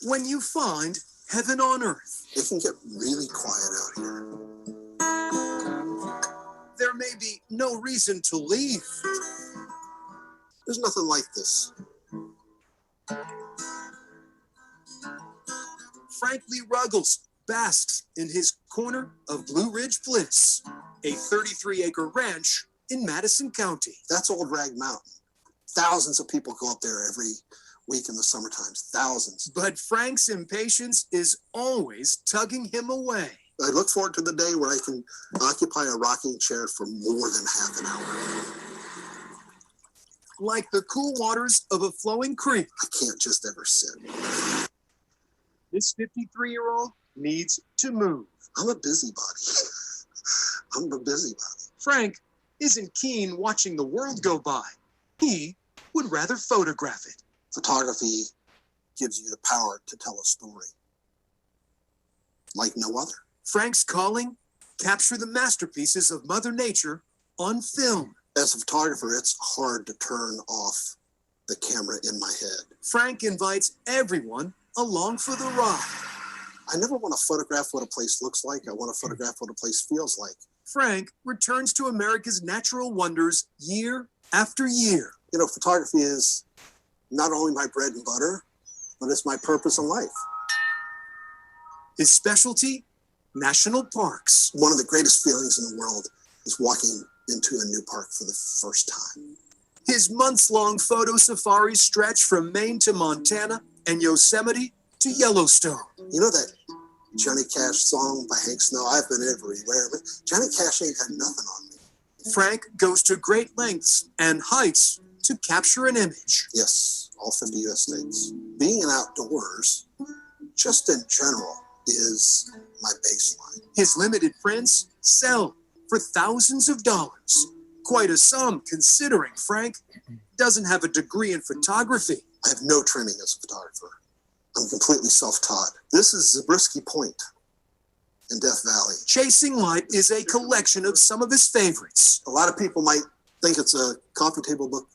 Speaker 21: When you find heaven on earth,
Speaker 16: it can get really quiet out here.
Speaker 21: There may be no reason to leave.
Speaker 16: There's nothing like this.
Speaker 21: Frankly Ruggles basks in his corner of Blue Ridge Bliss, a 33-acre ranch in Madison County.
Speaker 16: That's Old Rag Mountain. Thousands of people go up there every week in the summer times, thousands.
Speaker 21: But Frank's impatience is always tugging him away.
Speaker 16: I look forward to the day where I can occupy a rocking chair for more than half an hour.
Speaker 21: Like the cool waters of a flowing creek.
Speaker 16: I can't just ever sit.
Speaker 21: This 53-year-old needs to move.
Speaker 16: I'm a busybody. I'm a busybody.
Speaker 21: Frank isn't keen watching the world go by. He would rather photograph it.
Speaker 16: Photography gives you the power to tell a story like no other.
Speaker 21: Frank's calling, capture the masterpieces of Mother Nature on film.
Speaker 16: As a photographer, it's hard to turn off the camera in my head.
Speaker 21: Frank invites everyone along for the ride.
Speaker 16: I never want to photograph what a place looks like. I want to photograph what a place feels like.
Speaker 21: Frank returns to America's natural wonders year after year.
Speaker 16: You know, photography is not only my bread and butter, but it's my purpose in life.
Speaker 21: His specialty, national parks.
Speaker 16: One of the greatest feelings in the world is walking into a new park for the first time.
Speaker 21: His months-long photo safaris stretch from Maine to Montana and Yosemite to Yellowstone.
Speaker 16: You know that Johnny Cash song by Hank Snow, I've been everywhere, but Johnny Cash ain't got nothing on me.
Speaker 21: Frank goes to great lengths and heights to capture an image.
Speaker 16: Yes, all 50 U.S. states. Being in outdoors, just in general, is my baseline.
Speaker 21: His limited prints sell for thousands of dollars. Quite a sum considering Frank doesn't have a degree in photography.
Speaker 16: I have no training as a photographer. I'm completely self-taught. This is Zabriskie Point in Death Valley.
Speaker 21: Chasing Light is a collection of some of his favorites.
Speaker 16: A lot of people might think it's a coffee table book.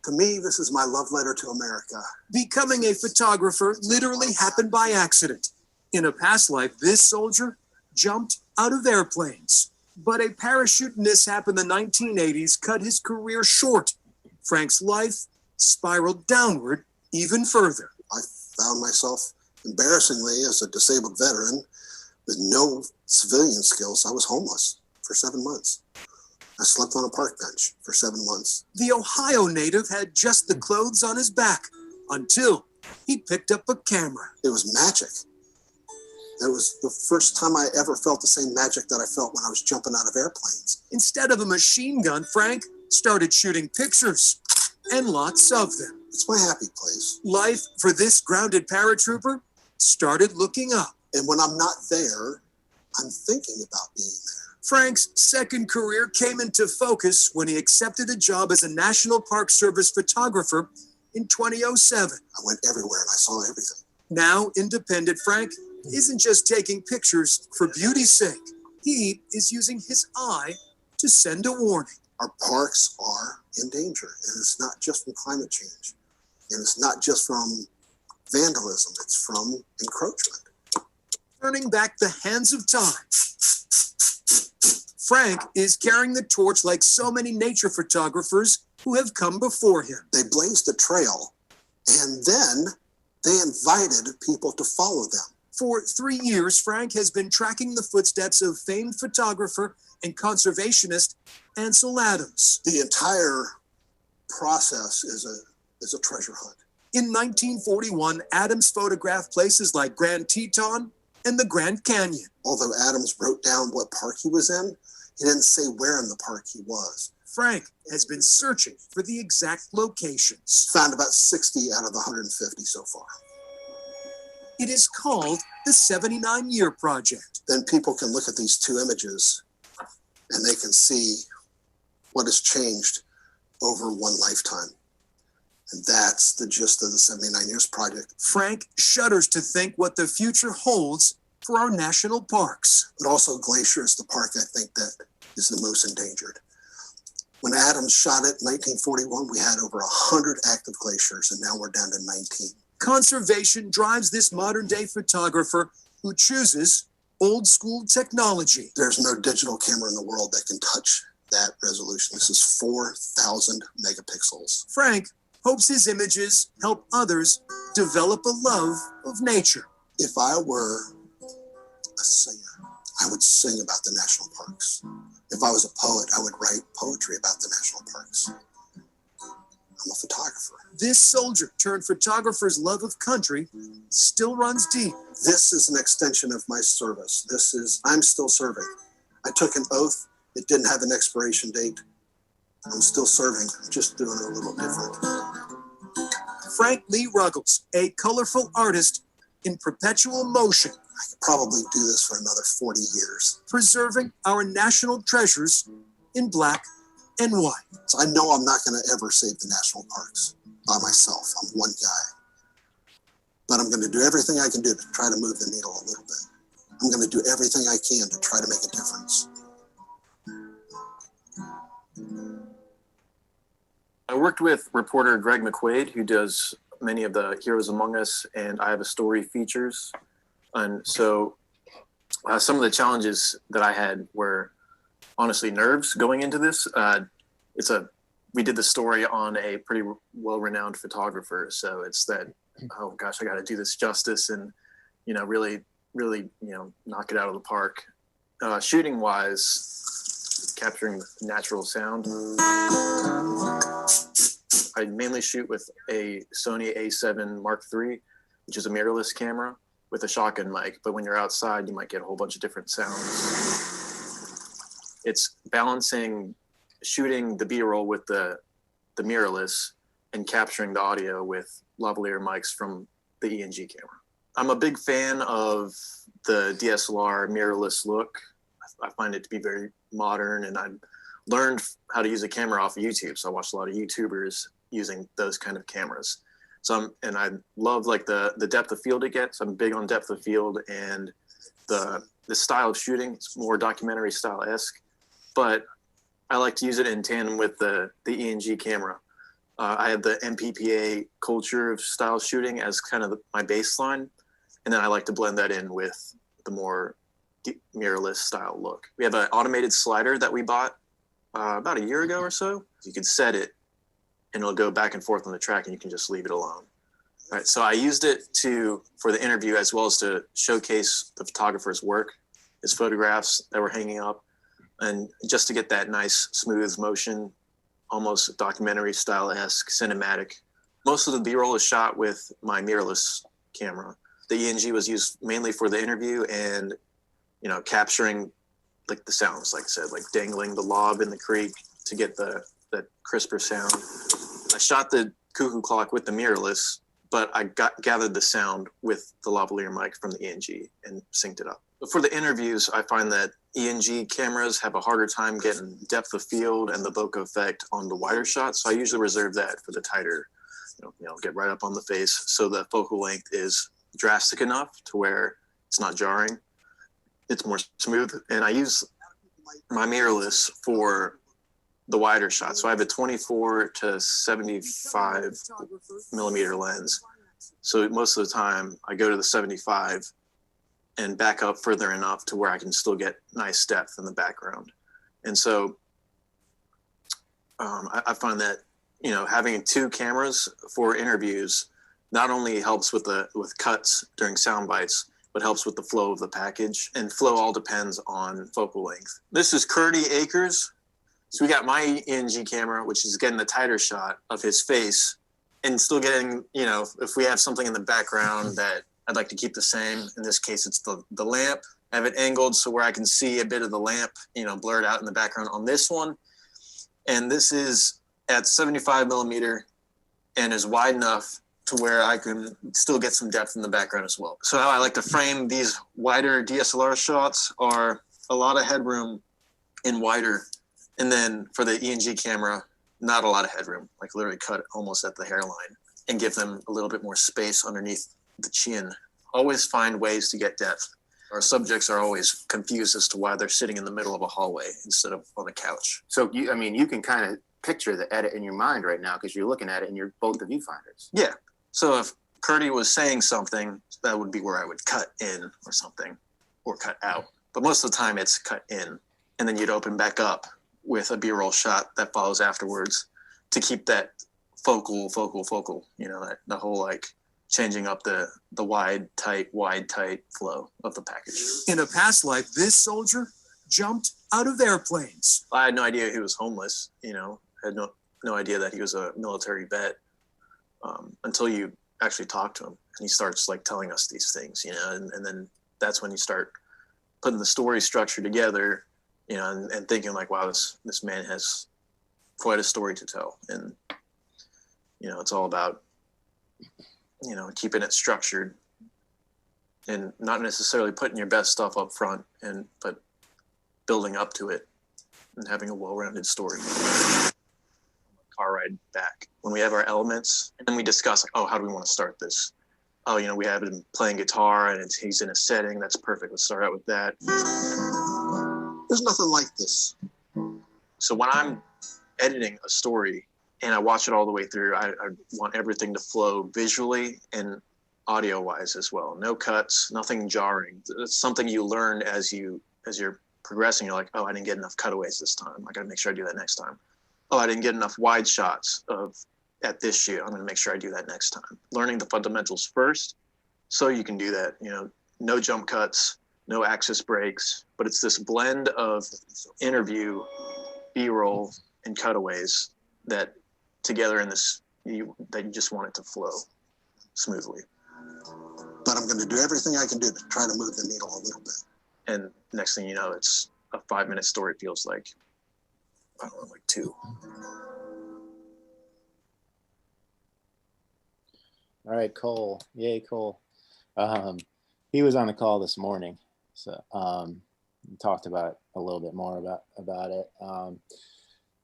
Speaker 16: To me, this is my love letter to America.
Speaker 21: Becoming a photographer literally happened by accident. In a past life, this soldier jumped out of airplanes. But a parachute mishap in the 1980s cut his career short. Frank's life spiraled downward even further.
Speaker 16: I found myself, embarrassingly, as a disabled veteran with no civilian skills. I was homeless for 7 months. I slept on a park bench for 7 months.
Speaker 21: The Ohio native had just the clothes on his back until he picked up a camera.
Speaker 16: It was magic. It was the first time I ever felt the same magic that I felt when I was jumping out of airplanes.
Speaker 21: Instead of a machine gun, Frank started shooting pictures. and lots of them.
Speaker 16: It's my happy place.
Speaker 21: Life for this grounded paratrooper started looking up.
Speaker 16: And when I'm not there, I'm thinking about being there.
Speaker 21: Frank's second career came into focus when he accepted a job as a National Park Service photographer in 2007.
Speaker 16: I went everywhere and I saw everything.
Speaker 21: Now, independent Frank isn't just taking pictures for beauty's sake. He is using his eye to send a warning.
Speaker 16: Our parks are in danger, and it's not just from climate change, and it's not just from vandalism, it's from encroachment.
Speaker 21: Turning back the hands of time. Frank is carrying the torch like so many nature photographers who have come before him.
Speaker 16: They blazed a trail, and then they invited people to follow them.
Speaker 21: For 3 years, Frank has been tracking the footsteps of famed photographer and conservationist Ansel Adams.
Speaker 16: The entire process is a treasure hunt.
Speaker 21: In 1941, Adams photographed places like Grand Teton and the Grand Canyon.
Speaker 16: Although Adams wrote down what park he was in, he didn't say where in the park he was.
Speaker 21: Frank has been searching for the exact locations.
Speaker 16: Found about 60 out of the 150 so far.
Speaker 21: It is called the 79-Year Project.
Speaker 16: Then people can look at these two images and they can see what has changed over one lifetime. And that's the gist of the 79 Years Project.
Speaker 21: Frank shudders to think what the future holds for our national parks.
Speaker 16: But also Glacier is the park I think that is the most endangered. When Adams shot it in 1941, we had over 100 active glaciers, and now we're down to 19.
Speaker 21: Conservation drives this modern-day photographer who chooses old-school technology.
Speaker 16: There's no digital camera in the world that can touch that resolution. This is 4,000 megapixels.
Speaker 21: Frank hopes his images help others develop a love of nature.
Speaker 16: If I were a singer, I would sing about the national parks. If I was a poet, I would write poetry about the national parks. I'm a photographer.
Speaker 21: This soldier turned photographer's love of country still runs deep.
Speaker 16: This is an extension of my service. I'm still serving. I took an oath. It didn't have an expiration date. I'm still serving. I'm just doing it a little different.
Speaker 21: Frank Lee Ruggles, a colorful artist in perpetual motion.
Speaker 16: I could probably do this for another 40 years.
Speaker 21: Preserving our national treasures in black and white.
Speaker 16: So I know I'm not going to ever save the national parks by myself. I'm one guy. But I'm going to do everything I can do to try to move the needle a little bit. I'm going to do everything I can to try to make a difference.
Speaker 20: I worked with reporter Greg McQuaid, who does many of the Heroes Among Us and I Have a Story features. And so some of the challenges that I had were honestly nerves going into this. We did the story on a pretty well-renowned photographer. So it's that, oh gosh, I got to do this justice and, really, knock it out of the park. Shooting wise, capturing natural sound. I mainly shoot with a Sony A7 Mark III, which is a mirrorless camera with a shotgun mic. But when you're outside, you might get a whole bunch of different sounds. It's balancing shooting the B-roll with the mirrorless and capturing the audio with lavalier mics from the ENG camera. I'm a big fan of the DSLR mirrorless look. I find it to be very modern, and I learned how to use a camera off of YouTube. So I watched a lot of YouTubers using those kind of cameras. And I love like the depth of field it gets. I'm big on depth of field and the style of shooting. It's more documentary style-esque, but I like to use it in tandem with the ENG camera. I have the MPPA culture of style shooting as kind of my baseline. And then I like to blend that in with the more mirrorless style look. We have an automated slider that we bought about a year ago or so. You can set it and it'll go back and forth on the track and you can just leave it alone. All right, so I used it for the interview as well as to showcase the photographer's work, his photographs that were hanging up, and just to get that nice smooth motion, almost documentary style-esque cinematic. Most of the B-roll is shot with my mirrorless camera. The ENG was used mainly for the interview and, capturing like the sounds, like I said, like dangling the lob in the creek to get the crisper sound. I shot the cuckoo clock with the mirrorless, but I gathered the sound with the lavalier mic from the ENG and synced it up. But for the interviews, I find that ENG cameras have a harder time getting depth of field and the bokeh effect on the wider shots. So I usually reserve that for the tighter, get right up on the face. So the focal length is drastic enough to where it's not jarring. It's more smooth. And I use my mirrorless for the wider shot. So I have a 24 to 75 millimeter lens. So most of the time I go to the 75 and back up further enough to where I can still get nice depth in the background. And so I find that, having two cameras for interviews not only helps with cuts during sound bites, but helps with the flow of the package, and flow all depends on focal length. This is Curdy Akers. So we got my ENG camera, which is getting the tighter shot of his face and still getting, if we have something in the background that I'd like to keep the same. In this case, it's the lamp. I have it angled so where I can see a bit of the lamp, blurred out in the background on this one. And this is at 75 millimeter and is wide enough to where I can still get some depth in the background as well. So how I like to frame these wider DSLR shots are a lot of headroom and wider. And then for the ENG camera, not a lot of headroom, like literally cut almost at the hairline and give them a little bit more space underneath the chin. Always find ways to get depth. Our subjects are always confused as to why they're sitting in the middle of a hallway instead of on a couch.
Speaker 1: So you can kind of picture the edit in your mind right now because you're looking at it and you're both the viewfinders.
Speaker 20: Yeah. So if Curdy was saying something, that would be where I would cut in or something, or cut out. But most of the time it's cut in, and then you'd open back up with a B-roll shot that follows afterwards to keep that focal, that the whole changing up the wide, tight flow of the package.
Speaker 21: In a past life, this soldier jumped out of airplanes.
Speaker 20: I had no idea he was homeless, had no idea that he was a military vet until you actually talk to him. And he starts telling us these things, and then that's when you start putting the story structure together, and thinking wow, this man has quite a story to tell. And, it's all about, keeping it structured and not necessarily putting your best stuff up front, but building up to it and having a well-rounded story. Car ride back when we have our elements, and then we discuss how do we want to start this? We have him playing guitar and he's in a setting that's perfect. Let's start out with that.
Speaker 16: There's nothing like this.
Speaker 20: So when I'm editing a story and I watch it all the way through, I want everything to flow visually and audio wise as well. No cuts, nothing jarring. It's something you learn as you're progressing. You're like, oh, I didn't get enough cutaways this time. I got to make sure I do that next time. Oh, I didn't get enough wide shots at this shoot. I'm going to make sure I do that next time. Learning the fundamentals first, so you can do that. No jump cuts, no axis breaks, but it's this blend of interview, B-roll, and cutaways that together in this, that you just want it to flow smoothly.
Speaker 16: But I'm going to do everything I can do to try to move the needle a little bit.
Speaker 20: And next thing you know, it's a 5-minute story. Feels like, I don't know, 2.
Speaker 1: All right, Cole. Yay, Cole. He was on the call this morning, so we talked about a little bit more about it.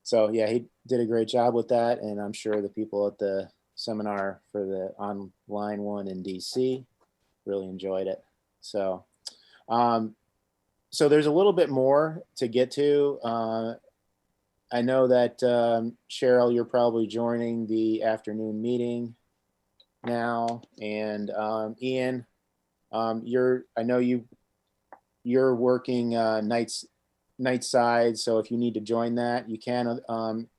Speaker 1: So yeah, he did a great job with that, and I'm sure the people at the seminar for the online one in DC really enjoyed it. So, so there's a little bit more to get to. I know that Cheryl, you're probably joining the afternoon meeting now, and Ian, I know you're working night side, so if you need to join that, you can.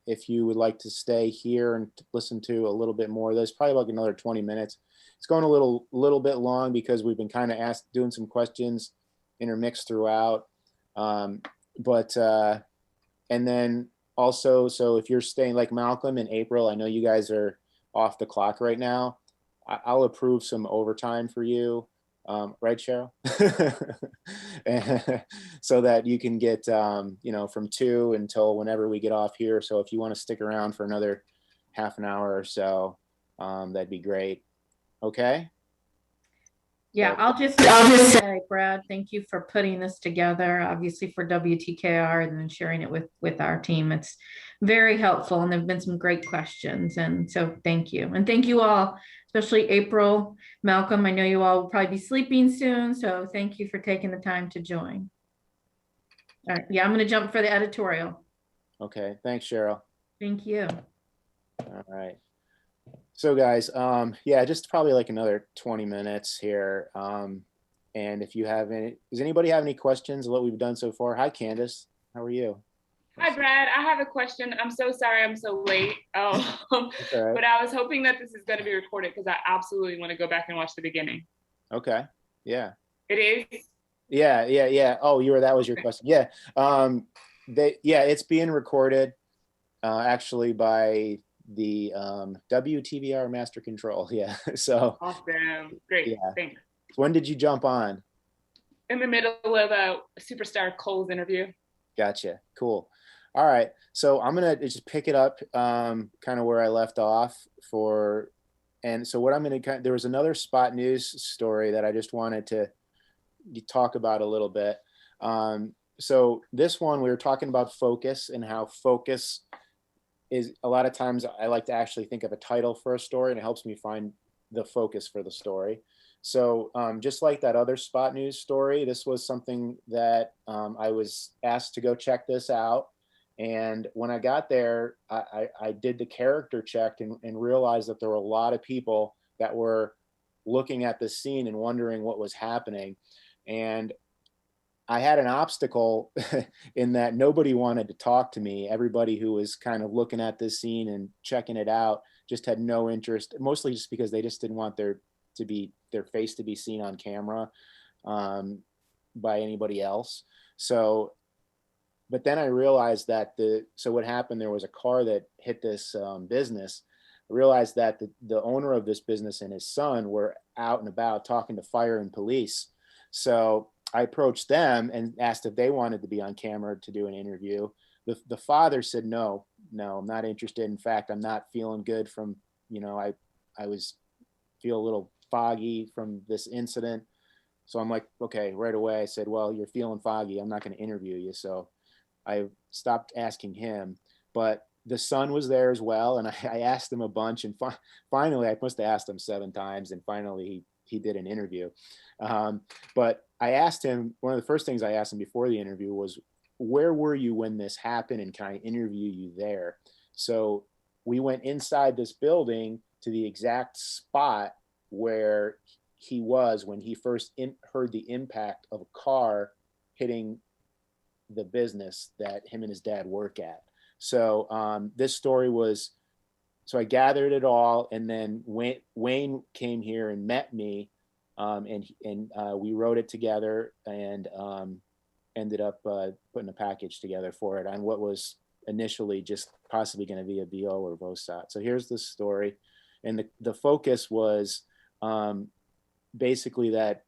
Speaker 1: If you would like to stay here and listen to a little bit more, there's probably like another 20 minutes. It's going a little bit long because we've been kind of doing some questions intermixed throughout. And then also, so if you're staying like Malcolm and April, I know you guys are off the clock right now. I'll approve some overtime for you. Right, Cheryl? So that you can get, from 2 until whenever we get off here. So if you want to stick around for another half an hour or so, that'd be great. Okay.
Speaker 2: Yeah, I'll just say, Brad, thank you for putting this together, obviously for WTKR, and then sharing it with our team. It's very helpful, and there've been some great questions, and so thank you. And thank you all, especially April, Malcolm. I know you all will probably be sleeping soon, so thank you for taking the time to join. All right, yeah, I'm going to jump for the editorial.
Speaker 1: Okay, thanks, Cheryl.
Speaker 2: Thank you.
Speaker 1: All right. So guys, yeah, just probably like another 20 minutes here. And if you have any, does anybody have any questions of what we've done so far? Hi, Candace. How are you?
Speaker 22: Hi, Brad. I have a question. I'm so sorry I'm so late.
Speaker 1: Right.
Speaker 22: But I was hoping that this is going to be recorded because I absolutely want to go back and watch the beginning.
Speaker 1: Okay. Yeah.
Speaker 22: It is?
Speaker 1: Yeah. Oh, that was your question. Yeah. It's being recorded actually by the WTVR Master Control. Yeah. So
Speaker 22: awesome. Great.
Speaker 1: Yeah.
Speaker 22: Thanks.
Speaker 1: When did you jump on?
Speaker 22: In the middle of a superstar Cole's interview.
Speaker 1: Gotcha. Cool. All right. So I'm going to just pick it up kind of where I left off and so what I'm going to there was another Spot News story that I just wanted to talk about a little bit. So this one, we were talking about focus and how focus is a lot of times I like to actually think of a title for a story, and it helps me find the focus for the story. So just like that other Spot News story, this was something that I was asked to go check this out. And when I got there, I did the character check and realized that there were a lot of people that were looking at this scene and wondering what was happening. And I had an obstacle in that nobody wanted to talk to me. Everybody who was kind of looking at this scene and checking it out just had no interest, mostly just because they just didn't want their face to be seen on camera by anybody else. So, but then I realized that so what happened, there was a car that hit this business. I realized that the owner of this business and his son were out and about talking to fire and police. So I approached them and asked if they wanted to be on camera to do an interview. The father said, no, I'm not interested. In fact, I'm not feeling good from, I feel a little foggy from this incident. So I'm like, okay, right away I said, well, you're feeling foggy. I'm not going to interview you. So I stopped asking him, but the son was there as well. And I asked him a bunch, and finally I must have asked him 7 times. And finally he did an interview. But I asked him, one of the first things I asked him before the interview was, where were you when this happened, and can I interview you there? So we went inside this building to the exact spot where he was when he first heard the impact of a car hitting the business that him and his dad work at. So this story was, so I gathered it all, and then Wayne came here and met me, and we wrote it together and ended up putting a package together for it on what was initially just possibly going to be a VO or VOSAT. So here's the story. And the focus was basically that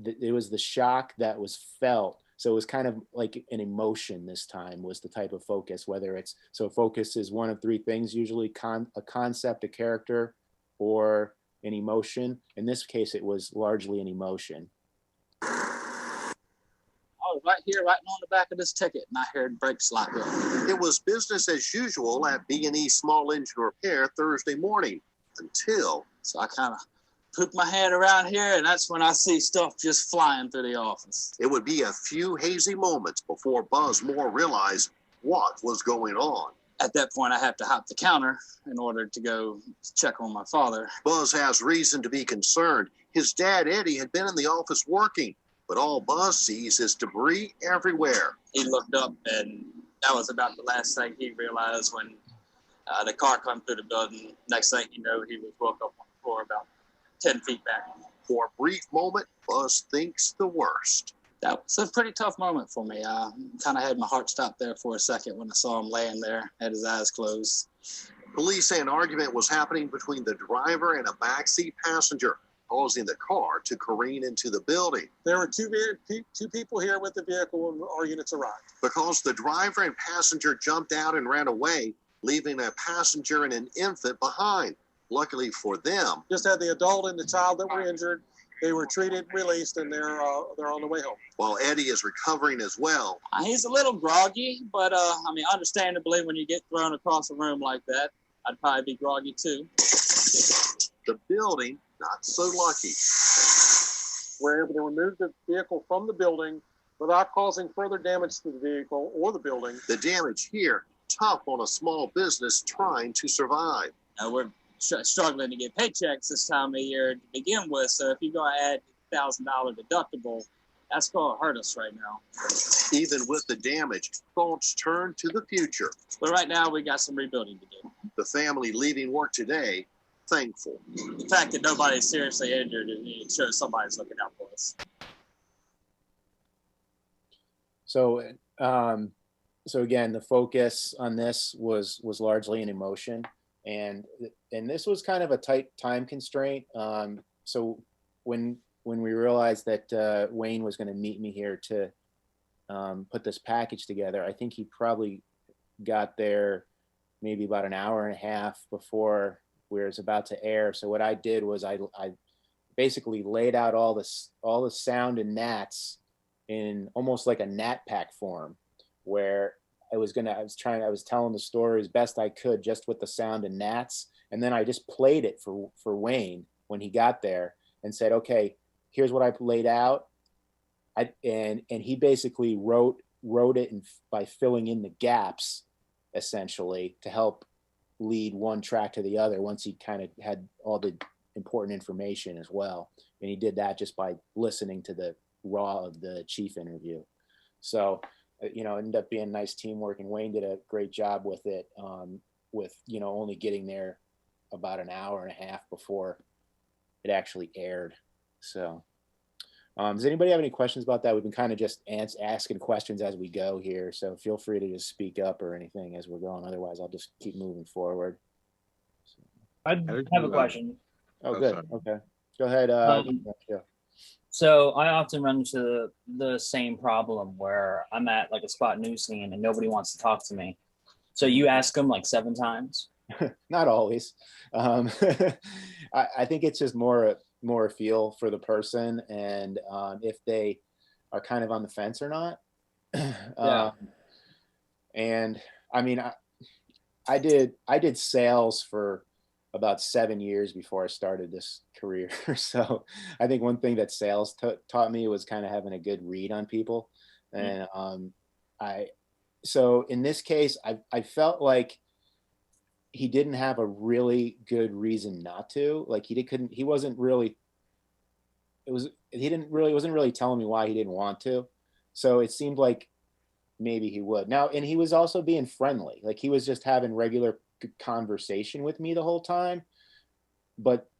Speaker 1: it was the shock that was felt. So it was kind of like an emotion this time was the type of focus, whether it's, so focus is one of 3 things, usually a concept, a character, or an emotion. In this case, it was largely an emotion.
Speaker 23: Oh, right here, right on the back of this ticket, and I heard brakes like that.
Speaker 6: It was business as usual at B&E Small Engine Repair Thursday morning until.
Speaker 23: So I kind of poke my head around here, and that's when I see stuff just flying through the office.
Speaker 6: It would be a few hazy moments before Buzz Moore realized what was going on.
Speaker 23: At that point, I have to hop the counter in order to go check on my father.
Speaker 6: Buzz has reason to be concerned. His dad, Eddie, had been in the office working, but all Buzz sees is debris everywhere.
Speaker 23: He looked up, and that was about the last thing he realized when the car come through the building. Next thing you know, he was woke up on the floor about 10 feet back.
Speaker 6: For a brief moment, Buzz thinks the worst.
Speaker 23: That was a pretty tough moment for me. I kind of had my heart stop there for a second when I saw him laying there, had his eyes closed.
Speaker 6: Police say an argument was happening between the driver and a backseat passenger, causing the car to careen into the building.
Speaker 9: There were two people here with the vehicle when our units arrived.
Speaker 6: Because the driver and passenger jumped out and ran away, leaving a passenger and an infant behind. Luckily for them,
Speaker 9: Just had the adult and the child that were injured. They were treated, released, and they're on the way home.
Speaker 6: while Eddie is recovering as well.
Speaker 23: He's a little groggy, but I mean, understandably, when you get thrown across a room like that, I'd probably be groggy too.
Speaker 6: The building, not so lucky.
Speaker 9: We're able to remove the vehicle from the building without causing further damage to the vehicle or the building.
Speaker 6: The damage here, tough on a small business trying to survive.
Speaker 23: We're struggling to get paychecks this time of year to begin with, so if you're going to add $1,000 deductible, that's going to hurt us right now.
Speaker 6: Even with the damage, thoughts turn to the future.
Speaker 23: But right now, we got some rebuilding to do.
Speaker 6: The family leaving work today, thankful.
Speaker 23: The fact that nobody's seriously injured, it shows somebody's looking out for us.
Speaker 1: So, so again, the focus on this was largely in emotion, and this was kind of a tight time constraint. So when we realized that Wayne was going to meet me here to put this package together, I think he probably got there maybe about an hour and a half before we was about to air. So what I did was I basically laid out all the sound and gnats in almost like a gnat pack form, where I was telling the story as best I could just with the sound and gnats, and then I just played it for Wayne when he got there and said, okay, here's what I laid out. And he basically wrote it by filling in the gaps, essentially, to help lead one track to the other once he kind of had all the important information as well. And he did that just by listening to the raw of the chief interview. So, it ended up being nice teamwork, and Wayne did a great job with it, with, only getting there about an hour and a half before it actually aired. So, does anybody have any questions about that? We've been kind of just asking questions as we go here. So feel free to just speak up or anything as we're going. Otherwise, I'll just keep moving forward.
Speaker 4: I have a question.
Speaker 1: Oh, good.
Speaker 4: Sorry.
Speaker 1: Okay. Go ahead.
Speaker 4: So I often run into the same problem where I'm at like a spot news scene and nobody wants to talk to me. So you ask them like 7 times?
Speaker 1: Not always. I think it's just more a feel for the person, and if they are kind of on the fence or not.
Speaker 4: Yeah.
Speaker 1: And I mean, I did sales for about 7 years before I started this career. So I think one thing that sales taught me was kind of having a good read on people. And so in this case, I felt like he didn't have a really good reason not to. Like he wasn't really telling me why he didn't want to. So it seemed like maybe he would. Now, and he was also being friendly. Like he was just having regular conversation with me the whole time.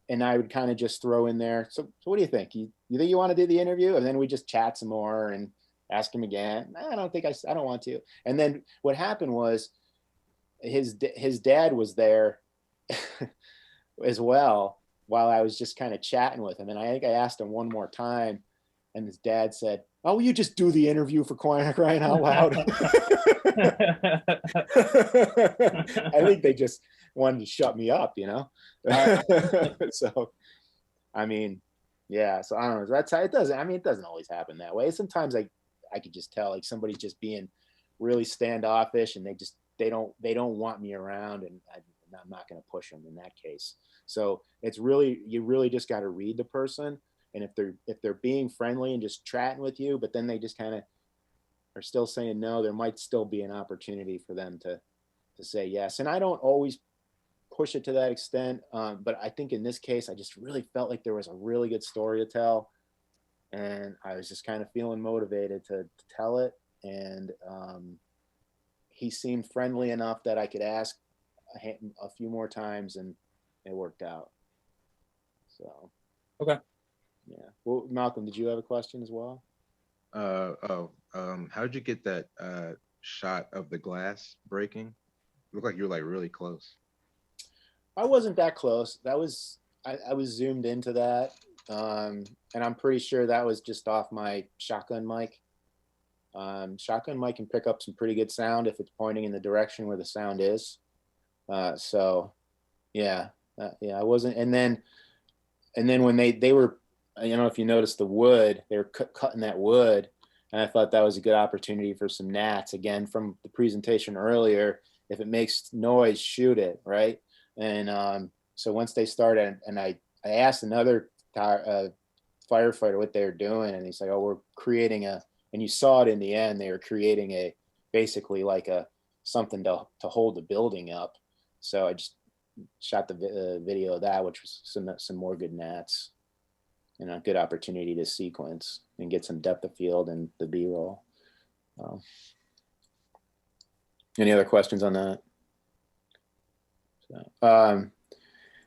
Speaker 1: And I would kind of just throw in there, so what do you think? You think you want to do the interview? And then we just chat some more and ask him again. I don't want to. And then what happened was his dad was there as well while I was just kind of chatting with him. And I think I asked him one more time, and his dad said, "Oh, will you just do the interview for crying out loud?" I think they just wanted to shut me up, So, I mean, yeah. So I don't know. That's how it doesn't. I mean, it doesn't always happen that way. Sometimes I could just tell like somebody's just being really standoffish, and they don't want me around, and I'm not going to push them in that case. So you really just got to read the person. And if they're being friendly and just chatting with you, but then they just kind of are still saying no, there might still be an opportunity for them to say yes. And I don't always push it to that extent, but I think in this case, I just really felt like there was a really good story to tell, and I was just kind of feeling motivated to tell it. And he seemed friendly enough that I could ask a few more times, and it worked out. So.
Speaker 4: Okay.
Speaker 1: Yeah. Well, Malcolm, did you have a question as well?
Speaker 5: How did you get that shot of the glass breaking? It looked like you were like really close.
Speaker 1: I wasn't that close. That was I was zoomed into that, and I'm pretty sure that was just off my shotgun mic. Shotgun mic can pick up some pretty good sound if it's pointing in the direction where the sound is. So yeah, yeah, I wasn't. And then when they were, I don't know if you noticed the wood, they were cutting that wood. And I thought that was a good opportunity for some gnats. Again, from the presentation earlier, if it makes noise, shoot it, right? And so once they started, and I asked another firefighter what they were doing, and he's like, "Oh, we're creating a," and you saw it in the end, they were creating a, basically like a, something to hold the building up. So I just shot the video of that, which was some more good gnats, and a good opportunity to sequence and get some depth of field and the B-roll. Any other questions on that?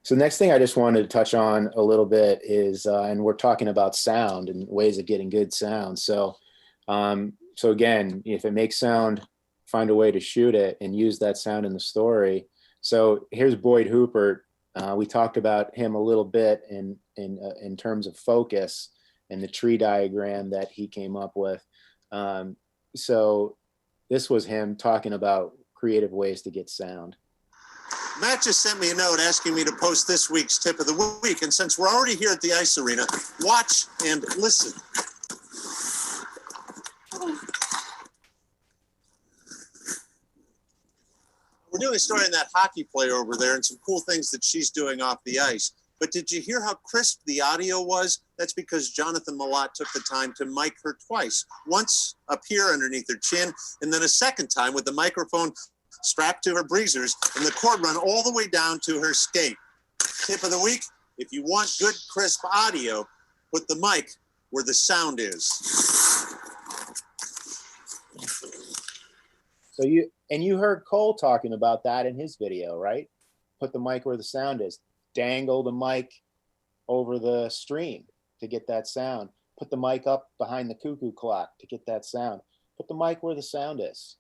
Speaker 1: So next thing I just wanted to touch on a little bit is, and we're talking about sound and ways of getting good sound. So again, if it makes sound, find a way to shoot it and use that sound in the story. So here's Boyd Hooper. We talked about him a little bit in terms of focus and the tree diagram that he came up with. So this was him talking about creative ways to get sound.
Speaker 6: Matt just sent me a note asking me to post this week's tip of the week. And since we're already here at the ice arena, watch and listen. We're doing a story on that hockey player over there and some cool things that she's doing off the ice. But did you hear how crisp the audio was? That's because Jonathan Malott took the time to mic her twice. Once up here underneath her chin, and then a second time with the microphone strapped to her breezers and the cord run all the way down to her skate. Tip of the week, if you want good crisp audio, put the mic where the sound is.
Speaker 1: So you heard Cole talking about that in his video, right? Put the mic where the sound is. Dangle the mic over the stream to get that sound. Put the mic up behind the cuckoo clock to get that sound. Put the mic where the sound is.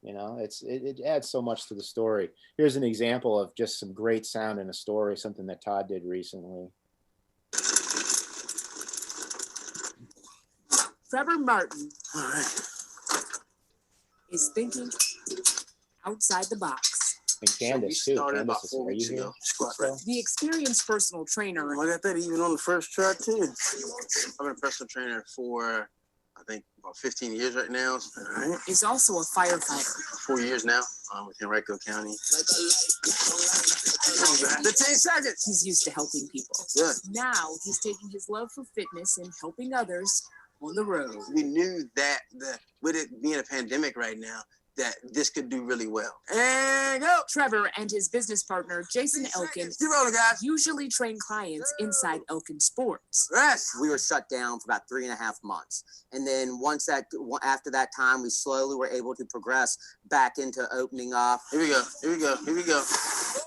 Speaker 1: You know, it adds so much to the story. Here's an example of just some great sound in a story, something that Todd did recently.
Speaker 12: Trevor Martin is thinking outside the box.
Speaker 1: And Candace, too. Candace, are you here?
Speaker 12: The experienced personal trainer.
Speaker 15: I got that even on the first try, too.
Speaker 7: I've been a personal trainer for, I think, about 15 years right now.
Speaker 12: Is also a firefighter.
Speaker 7: 4 years now with Henrico County.
Speaker 12: 15 seconds. He's used to helping people.
Speaker 7: Yeah.
Speaker 12: Now he's taking his love for fitness and helping others on the road.
Speaker 7: We knew that with it being a pandemic right now, that this could do really well.
Speaker 12: And go! Trevor and his business partner, Jason Elkin, usually train clients inside Elkin Sports.
Speaker 14: Yes. We were shut down for about 3.5 months. And then after that time, we slowly were able to progress back into opening up.
Speaker 7: Here we go.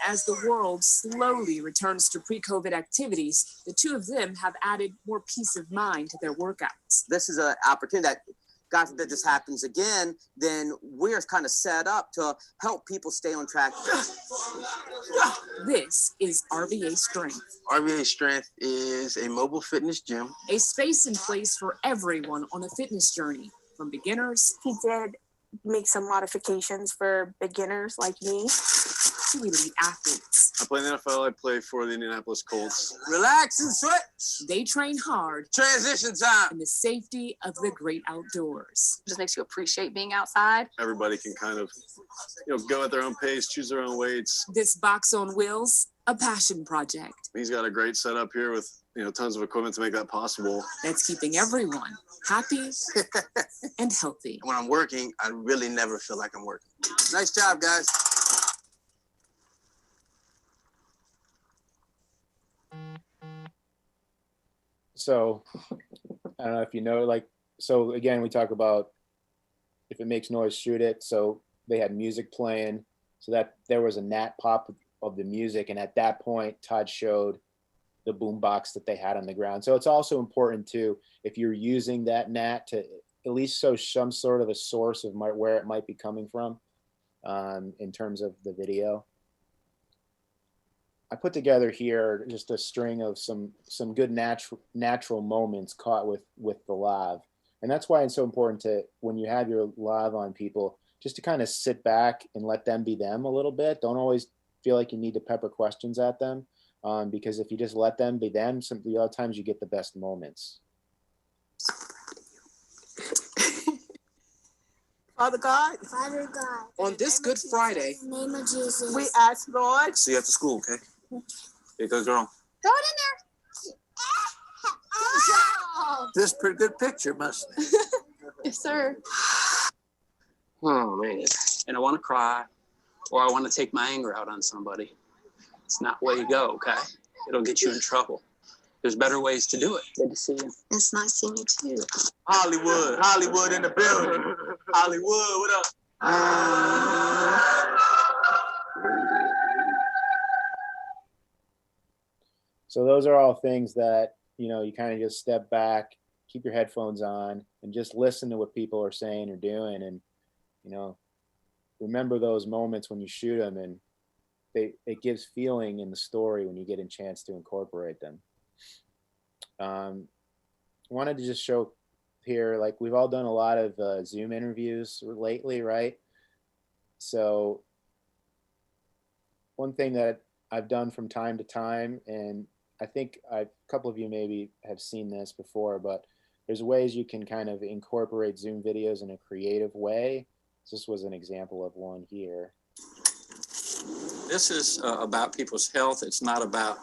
Speaker 12: As the world slowly returns to pre-COVID activities, the two of them have added more peace of mind to their workouts.
Speaker 14: This is an opportunity that, God forbid this happens again, then we're kind of set up to help people stay on track.
Speaker 12: This is RVA Strength.
Speaker 7: RVA Strength is a mobile fitness gym.
Speaker 12: A space and place for everyone on a fitness journey, from beginners.
Speaker 8: He did make some modifications for beginners like me.
Speaker 12: To elite athletes.
Speaker 7: I play in the NFL. I play for the Indianapolis Colts.
Speaker 12: Relax and sweat. They train hard.
Speaker 7: Transition time.
Speaker 12: In the safety of the great outdoors.
Speaker 10: Just makes you appreciate being outside.
Speaker 7: Everybody can kind of, go at their own pace, choose their own weights.
Speaker 12: This box on wheels, a passion project.
Speaker 7: He's got a great setup here with, tons of equipment to make that possible.
Speaker 12: That's keeping everyone happy and healthy.
Speaker 7: When I'm working, I really never feel like I'm working. Nice job, guys.
Speaker 1: So I don't know if you know, so again, we talk about if it makes noise, shoot it. So they had music playing, so that there was a gnat pop of the music. And at that point, Todd showed the boom box that they had on the ground. So it's also important to, if you're using that gnat, to at least show some sort of a source of where it might be coming from in terms of the video. I put together here just a string of some good natural moments caught with the live. And that's why it's so important to, when you have your live on people, just to kind of sit back and let them be them a little bit. Don't always feel like you need to pepper questions at them, because if you just let them be them, the other times you get the best moments.
Speaker 19: Father God,
Speaker 7: On this Good Friday,
Speaker 19: in the name of Jesus,
Speaker 8: We ask, Lord,
Speaker 7: see you after school, okay? Here you go, girl.
Speaker 19: throw it in there.
Speaker 7: This is a pretty good picture, mustn't it?
Speaker 19: Yes, sir.
Speaker 23: Oh man. And I want to cry, or I want to take my anger out on somebody. It's not the way you go, okay? It'll get you in trouble. There's better ways to do it. Good to see you.
Speaker 19: It's nice seeing you too.
Speaker 7: Hollywood in the building. Hollywood, what up?
Speaker 1: So those are all things that, you kind of just step back, keep your headphones on, and just listen to what people are saying or doing. And, remember those moments when you shoot them, and it gives feeling in the story when you get a chance to incorporate them. Wanted to just show here, like we've all done a lot of Zoom interviews lately, right? So one thing that I've done from time to time, and I think a couple of you maybe have seen this before, but there's ways you can kind of incorporate Zoom videos in a creative way. So this was an example of one here.
Speaker 11: This is about people's health. It's not about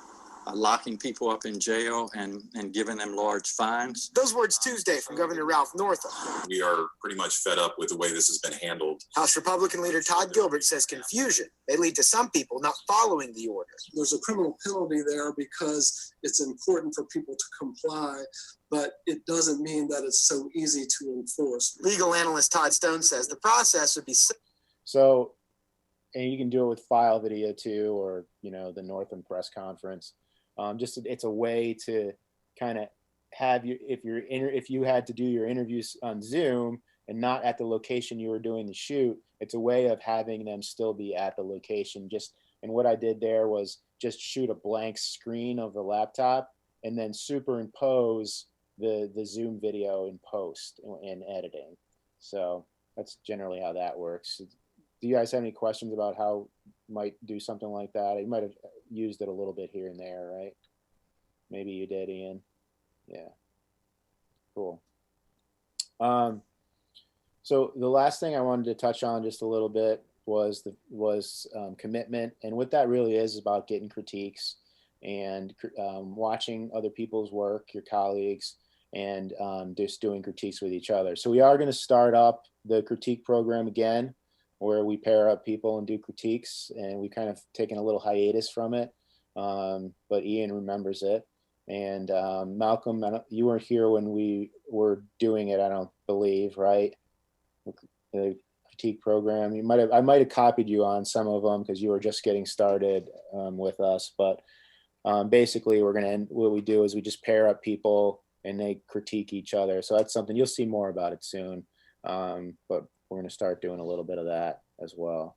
Speaker 11: locking people up in jail and giving them large fines.
Speaker 7: Those words Tuesday from Governor Ralph Northam.
Speaker 18: We are pretty much fed up with the way this has been handled.
Speaker 7: House Republican leader Todd Gilbert says confusion may lead to some people not following the order.
Speaker 21: There's a criminal penalty there because it's important for people to comply, but it doesn't mean that it's so easy to enforce.
Speaker 7: Legal analyst Todd Stone says the process would be
Speaker 1: so, and you can do it with file video too, or the Northam press conference. Just it's a way to kind of have you, if you had to do your interviews on Zoom and not at the location you were doing the shoot, it's a way of having them still be at the location. And what I did there was just shoot a blank screen of the laptop and then superimpose the Zoom video in post and editing. So that's generally how that works. Do you guys have any questions about how you might do something like that? You might have used it a little bit here and there, right? Maybe you did, Ian. Yeah. Cool. So the last thing I wanted to touch on just a little bit was commitment, and what that really is about getting critiques and watching other people's work, your colleagues, and just doing critiques with each other. So we are going to start up the critique program again, where we pair up people and do critiques, and we kind of taken a little hiatus from it, but Ian remembers it. And Malcolm, you weren't here when we were doing it, I don't believe, right? The critique program. I might have copied you on some of them because you were just getting started with us. But basically, what we do is we just pair up people and they critique each other. So that's something you'll see more about it soon. But we're going to start doing a little bit of that as well.